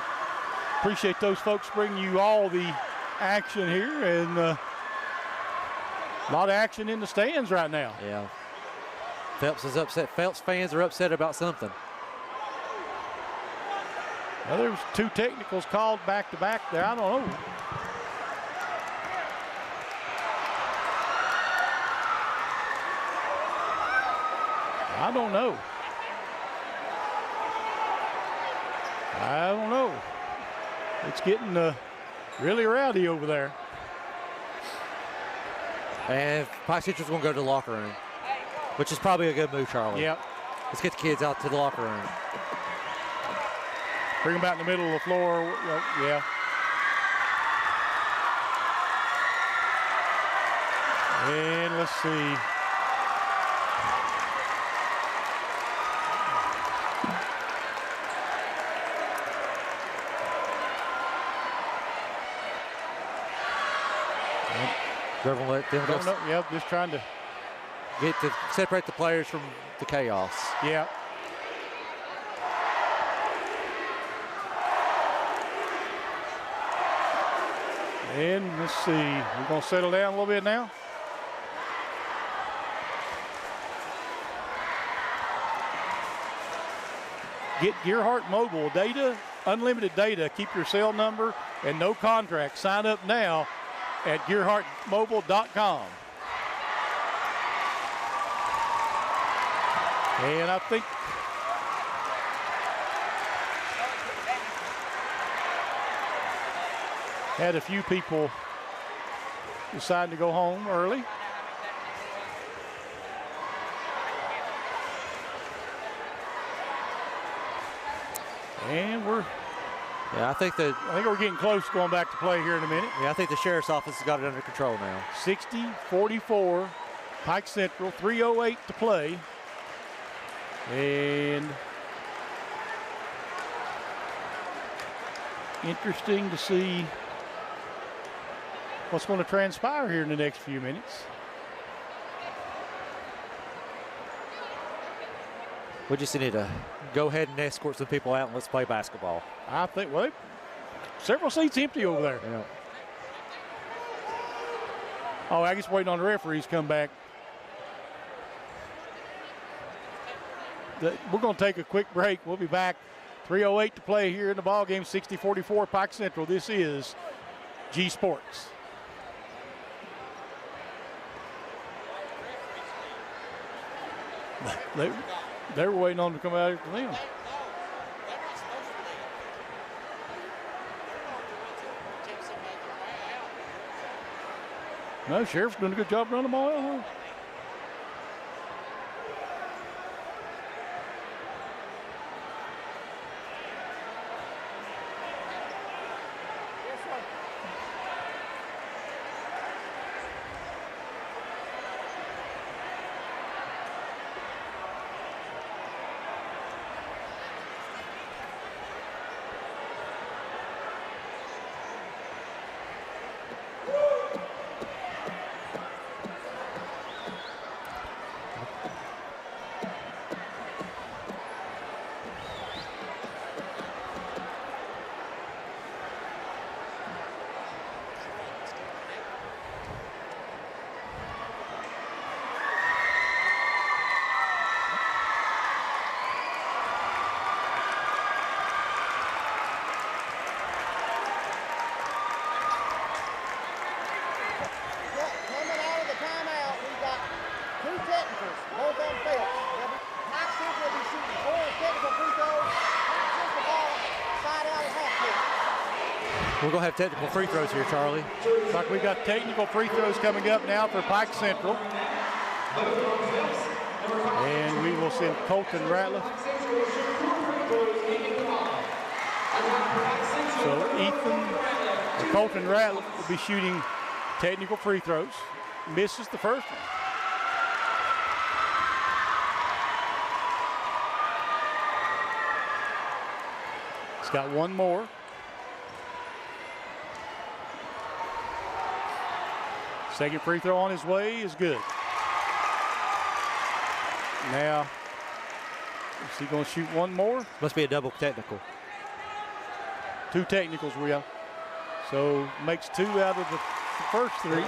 [SPEAKER 1] appreciate those folks bringing you all the action here. And a lot of action in the stands right now.
[SPEAKER 2] Yeah. Phelps is upset. Phelps fans are upset about something.
[SPEAKER 1] Well, there was two technicals called back-to-back there. I don't know. I don't know. It's getting really rowdy over there.
[SPEAKER 2] And Pike Central's going to go to the locker room, which is probably a good move, Charlie.
[SPEAKER 1] Yep.
[SPEAKER 2] Let's get the kids out to the locker room.
[SPEAKER 1] Bring them out in the middle of the floor. Yeah. And let's see.
[SPEAKER 2] Let them
[SPEAKER 1] Yep, just trying to
[SPEAKER 2] get to separate the players from the chaos.
[SPEAKER 1] Yeah. And let's see, we're going to settle down a little bit now. Get Gearhart Mobile data, unlimited data. Keep your cell number and no contract. Sign up now at GearhartMobile.com. And I think had a few people decide to go home early. And
[SPEAKER 2] I think
[SPEAKER 1] we're getting close going back to play here in a minute.
[SPEAKER 2] Yeah, I think the sheriff's office has got it under control now.
[SPEAKER 1] 60-44, Pike Central, 3:08 to play. And interesting to see what's going to transpire here in the next few minutes.
[SPEAKER 2] We just need to go ahead and escort some people out and let's play basketball.
[SPEAKER 1] I think, well, several seats empty over there.
[SPEAKER 2] Yeah.
[SPEAKER 1] Oh, I guess waiting on the referees to come back. We're going to take a quick break. We'll be back. 3:08 to play here in the ball game. 60-44 Pike Central. This is G Sports. They were waiting on them to come out after them. No, Sheriff's doing a good job running the ball out.
[SPEAKER 2] We're going to have technical free throws here, Charlie.
[SPEAKER 1] Looks like we've got technical free throws coming up now for Pike Central. And we will send Colton Ratliff. So Colton Ratliff will be shooting technical free throws. Misses the first one. He's got one more. Second free throw on his way is good. Now, is he going to shoot one more?
[SPEAKER 2] Must be a double technical.
[SPEAKER 1] Two technicals we have. So makes two out of the first three.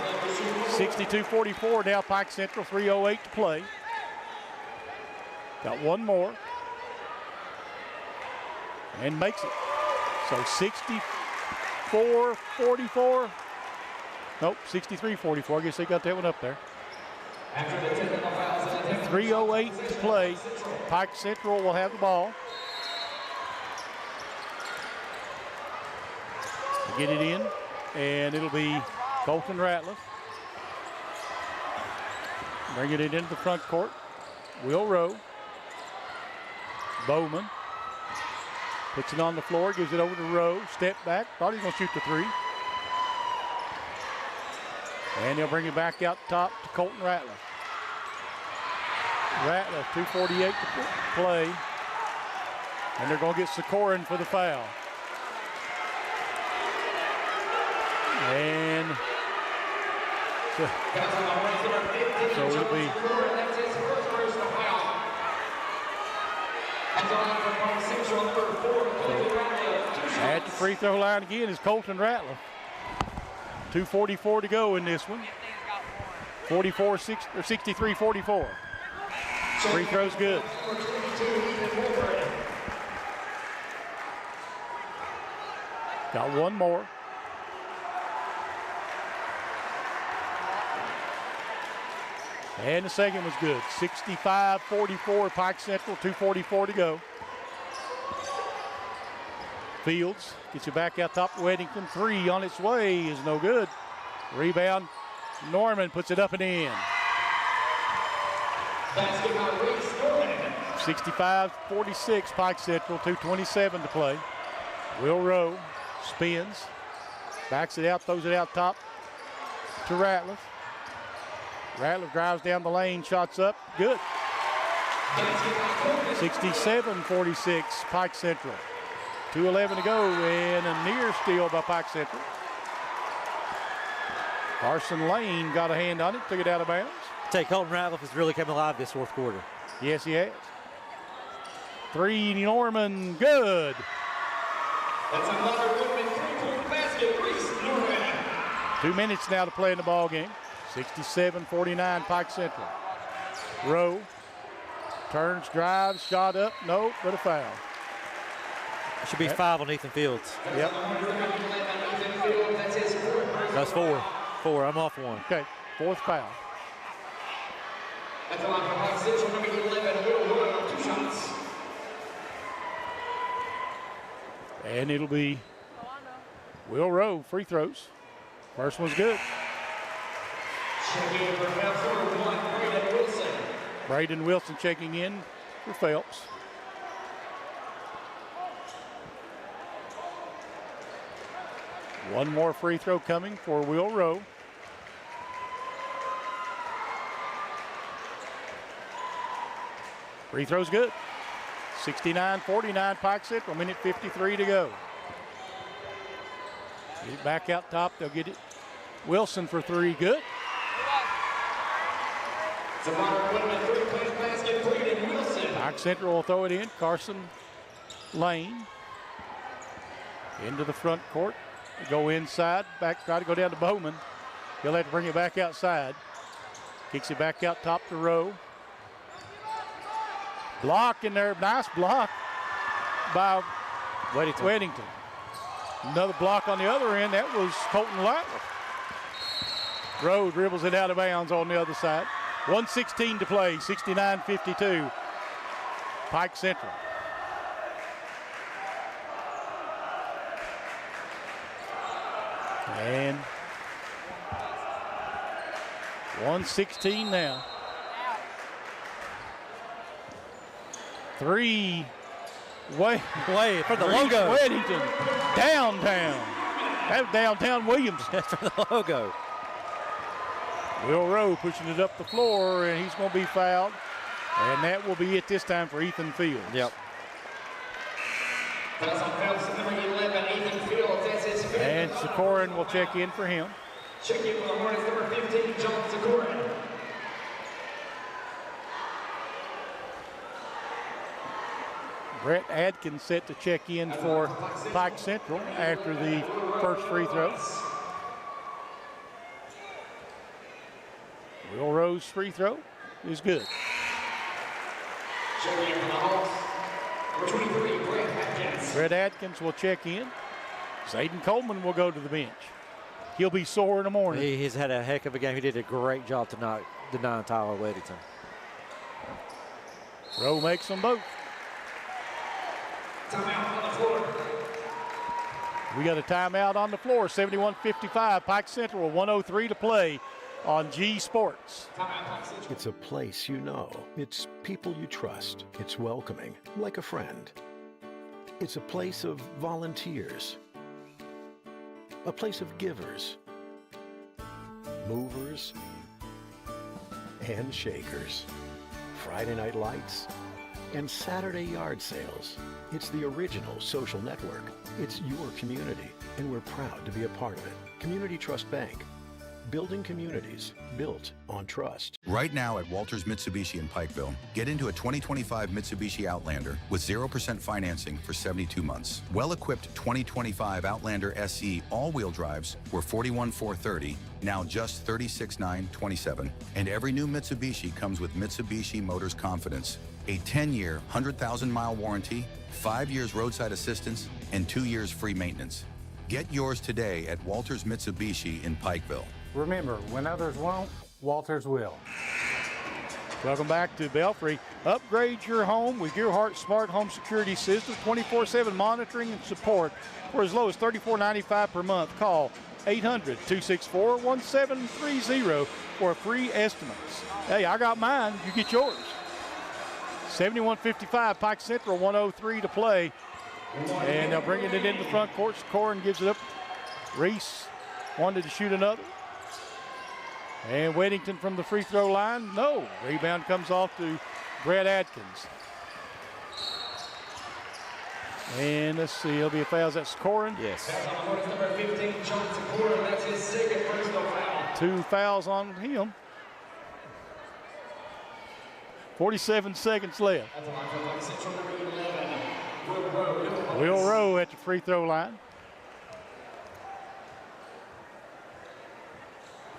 [SPEAKER 1] 62-44 now Pike Central, 3:08 to play. Got one more. And makes it. So 64-44. Nope, 63-44. I guess they got that one up there. 3:08 to play. Pike Central will have the ball. Get it in, and it'll be Colton Ratliff. Bringing it into the front court. Will Rowe. Bowman. Puts it on the floor, gives it over to Rowe. Step back, thought he was going to shoot the three. And he'll bring it back out top to Colton Ratliff. Ratliff, 2:48 to play. And they're going to get Sikorin for the foul. And So it'll be at the free throw line again is Colton Ratliff. 2:44 to go in this one. 63-44. Free throw's good. Got one more. And the second was good. 65-44 Pike Central, 2:44 to go. Fields gets you back out top. Weddington, three on its way is no good. Rebound, Norman puts it up and in. 65-46 Pike Central, 2:27 to play. Will Rowe spins, backs it out, throws it out top to Ratliff. Ratliff drives down the lane, shots up, good. 67-46 Pike Central. 2:11 to go, and a near steal by Pike Central. Carson Lane got a hand on it, took it out of bounds.
[SPEAKER 2] Colton Ratliff has really come alive this fourth quarter.
[SPEAKER 1] Yes, he has. Three, Norman, good.
[SPEAKER 12] That's another Woodman three-point basket. Reese Norman.
[SPEAKER 1] 2 minutes now to play in the ball game. 67-49 Pike Central. Rowe turns, drives, shot up, no, but a foul.
[SPEAKER 2] It should be 5 on Ethan Fields.
[SPEAKER 1] Yep.
[SPEAKER 2] That's 4. 4, I'm off 1.
[SPEAKER 1] Okay, fourth foul.
[SPEAKER 12] That's the line for Pike Central, number 11, Will Rowe, 2 shots.
[SPEAKER 1] And it'll be Will Rowe, free throws. First one's good.
[SPEAKER 12] Checking in for Phelps, number 1, Braden Wilson.
[SPEAKER 1] Braden Wilson checking in for Phelps. One more free throw coming for Will Rowe. Free throw's good. 69-49 Pike Central, minute 53 to go. Get it back out top, they'll get it. Wilson for 3, good. Pike Central will throw it in. Carson Lane into the front court. Go inside, back, try to go down to Bowman. He'll have to bring it back outside. Kicks it back out top to Rowe. Block in there, nice block by Weddington. Another block on the other end, that was Colton Ratliff. Rowe dribbles it out of bounds on the other side. 1:16 to play, 69-52. Pike Central. And 1:16 now. 3 way
[SPEAKER 2] for the logo.
[SPEAKER 1] Weddington downtown. That's downtown Williams.
[SPEAKER 2] That's for the logo.
[SPEAKER 1] Will Rowe pushing it up the floor, and he's going to be fouled. And that will be it this time for Ethan Fields.
[SPEAKER 2] Yep.
[SPEAKER 12] That's on Phelps, number 11, Ethan Fields. That's his fifth.
[SPEAKER 1] And Sikoran will check in for him.
[SPEAKER 12] Check in for the Hornets, number 15, John Sikoran.
[SPEAKER 1] Brett Adkins set to check in for Pike Central after the first free throw. Will Rowe's free throw is good.
[SPEAKER 12] Checking in for the Hawks, number 23, Brett Adkins.
[SPEAKER 1] Brett Adkins will check in. Zayden Coleman will go to the bench. He'll be sore in the morning.
[SPEAKER 2] He's had a heck of a game. He did a great job tonight denying Tyler Weddington.
[SPEAKER 1] Rowe makes them both.
[SPEAKER 12] Timeout on the floor.
[SPEAKER 1] We got a timeout on the floor. 71-55. Pike Central, 1:03 to play on G Sports.
[SPEAKER 19] It's a place you know. It's people you trust. It's welcoming, like a friend. It's a place of volunteers. A place of givers, movers, and shakers. Friday night lights and Saturday yard sales. It's the original social network. It's your community, and we're proud to be a part of it. Community Trust Bank, building communities built on trust.
[SPEAKER 13] Right now at Walters Mitsubishi in Pikeville, get into a 2025 Mitsubishi Outlander with 0% financing for 72 months. Well-equipped 2025 Outlander SE all-wheel drives were $41,430, now just $36,927. And every new Mitsubishi comes with Mitsubishi Motors Confidence, a 10-year, 100,000-mile warranty, 5 years roadside assistance, and 2 years free maintenance. Get yours today at Walters Mitsubishi in Pikeville.
[SPEAKER 14] Remember, when others won't, Walters will.
[SPEAKER 1] Welcome back to Belfry. Upgrade your home with Gearhart Smart Home Security System, 24/7 monitoring and support for as low as $34.95 per month. Call 800-264-1730 for a free estimate. Hey, I got mine. You get yours. 71-55, Pike Central, 1:03 to play. And they'll bring it into the front court. Corin gives it up. Reese wanted to shoot another. And Weddington from the free throw line. No. Rebound comes off to Brett Atkins. And let's see, it'll be a foul. That's Corin.
[SPEAKER 2] Yes.
[SPEAKER 12] Number 15, Johnson Corin. That's his second personal foul.
[SPEAKER 1] 2 fouls on him. 47 seconds left. Will Rowe at the free throw line.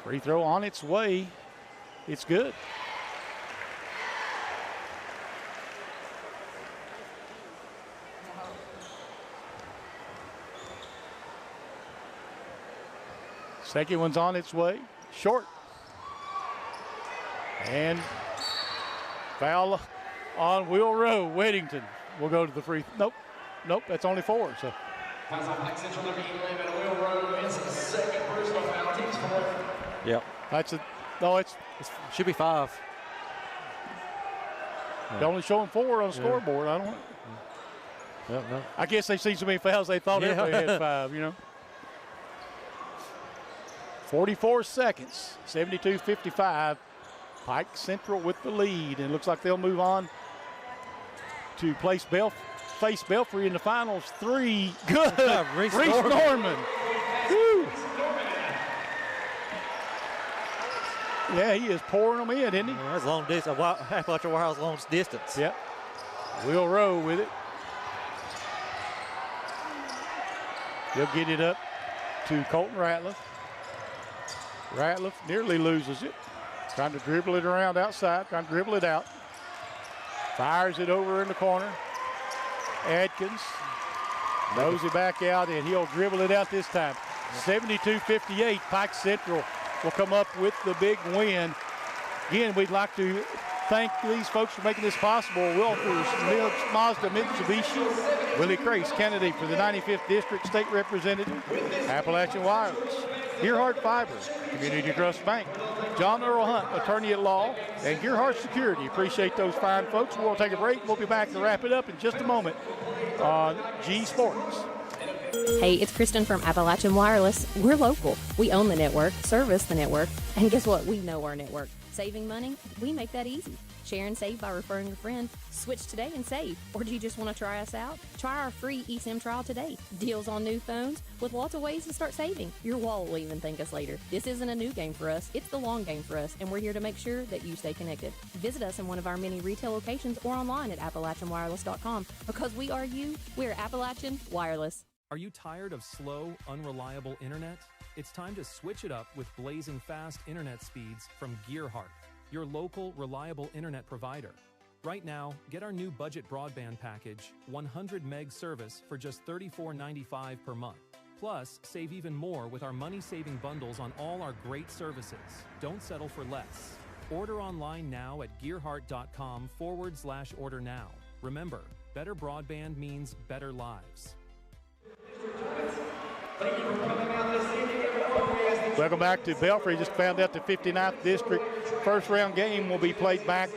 [SPEAKER 1] Free throw on its way. It's good. Second one's on its way. Short. And foul on Will Rowe. Weddington will go to the free. Nope. That's only 4. So.
[SPEAKER 12] Pass on Pike Central, number 11, Will Rowe. It's his second personal foul. Team's 4th.
[SPEAKER 2] Yep.
[SPEAKER 1] That's it
[SPEAKER 2] should be 5.
[SPEAKER 1] They're only showing 4 on the scoreboard. I don't know.
[SPEAKER 2] No.
[SPEAKER 1] I guess they see so many fouls they thought everybody had 5, you know. 44 seconds, 72-55. Pike Central with the lead, and it looks like they'll move on to face Belfry in the finals. 3. Good. Reese Norman. Woo. Yeah, he is pouring them in, isn't he?
[SPEAKER 2] Yeah, that's long distance. Appalachian Wire's long distance.
[SPEAKER 1] Yep. Will Rowe with it. He'll get it up to Colton Ratliff. Ratliff nearly loses it. Trying to dribble it around outside, trying to dribble it out. Fires it over in the corner. Atkins throws it back out, and he'll dribble it out this time. 72-58, Pike Central will come up with the big win. Again, we'd like to thank these folks for making this possible. Wilkers, Mazda, Mitsubishi, Willie Crace, candidate for the 95th District State Representative, Appalachian Wireless, Gearhart Fiber, Community Trust Bank, John Earl Hunt, attorney at law, and Gearhart Security. Appreciate those fine folks. We'll take a break. We'll be back to wrap it up in just a moment on G Sports.
[SPEAKER 10] Hey, it's Kristen from Appalachian Wireless. We're local. We own the network, service the network, and guess what? We know our network. Saving money? We make that easy. Share and save by referring a friend. Switch today and save. Or do you just want to try us out? Try our free eSIM trial today. Deals on new phones with lots of ways to start saving. Your wallet will even thank us later. This isn't a new game for us. It's the long game for us, and we're here to make sure that you stay connected. Visit us in one of our many retail locations or online at AppalachianWireless.com. Because we are you, we're Appalachian Wireless.
[SPEAKER 20] Are you tired of slow, unreliable internet? It's time to switch it up with blazing fast internet speeds from Gearhart, your local, reliable internet provider. Right now, get our new budget broadband package, 100 meg service for just $34.95 per month. Plus, save even more with our money-saving bundles on all our great services. Don't settle for less. Order online now at gearhart.com/order now. Remember, better broadband means better lives.
[SPEAKER 12] Thank you for coming out this evening.
[SPEAKER 1] Welcome back to Belfry. Just found out the 59th District first round game will be played back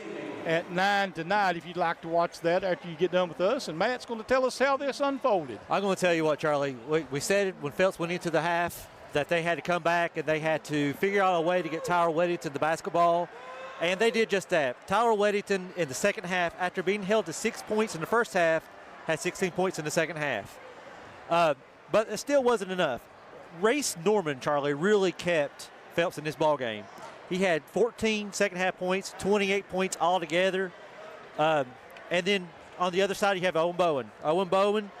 [SPEAKER 1] at 9 tonight if you'd like to watch that after you get done with us. And Matt's going to tell us how this unfolded.
[SPEAKER 2] I'm going to tell you what, Charlie. We said it when Phelps went into the half that they had to come back and they had to figure out a way to get Tyler Weddington the basketball. And they did just that. Tyler Weddington in the second half, after being held to 6 points in the first half, had 16 points in the second half. But it still wasn't enough. Reese Norman, Charlie, really kept Phelps in this ball game. He had 14 second half points, 28 points altogether. And then on the other side, you have Owen Bowen.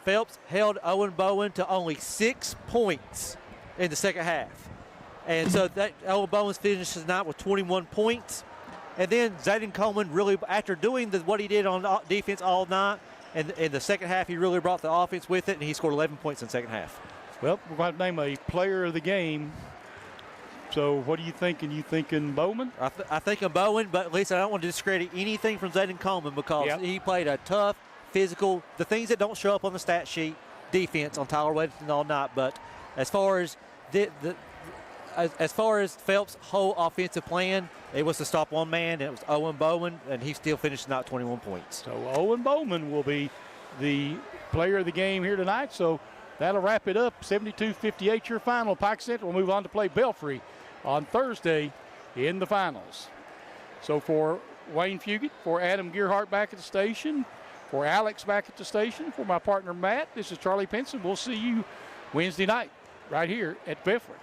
[SPEAKER 2] Phelps held Owen Bowen to only 6 points in the second half. And so that Owen Bowen finishes the night with 21 points. And then Zayden Coleman really, after doing what he did on defense all night, and in the second half, he really brought the offense with it, and he scored 11 points in the second half.
[SPEAKER 1] Well, we're going to name a player of the game. So what are you thinking? You thinking Bowman?
[SPEAKER 2] I think of Bowen, but at least I don't want to discredit anything from Zayden Coleman because he played a tough, physical, the things that don't show up on the stat sheet, defense on Tyler Weddington all night. But as far as as far as Phelps' whole offensive plan, it was to stop one man, and it was Owen Bowen, and he still finished out 21 points.
[SPEAKER 1] So Owen Bowman will be the player of the game here tonight. So that'll wrap it up. 72-58 your final. Pike Central will move on to play Belfry on Thursday in the finals. So for Wayne Fugit, for Adam Gearhart back at the station, for Alex back at the station, for my partner Matt, this is Charlie Pinson. We'll see you Wednesday night right here at Belfry.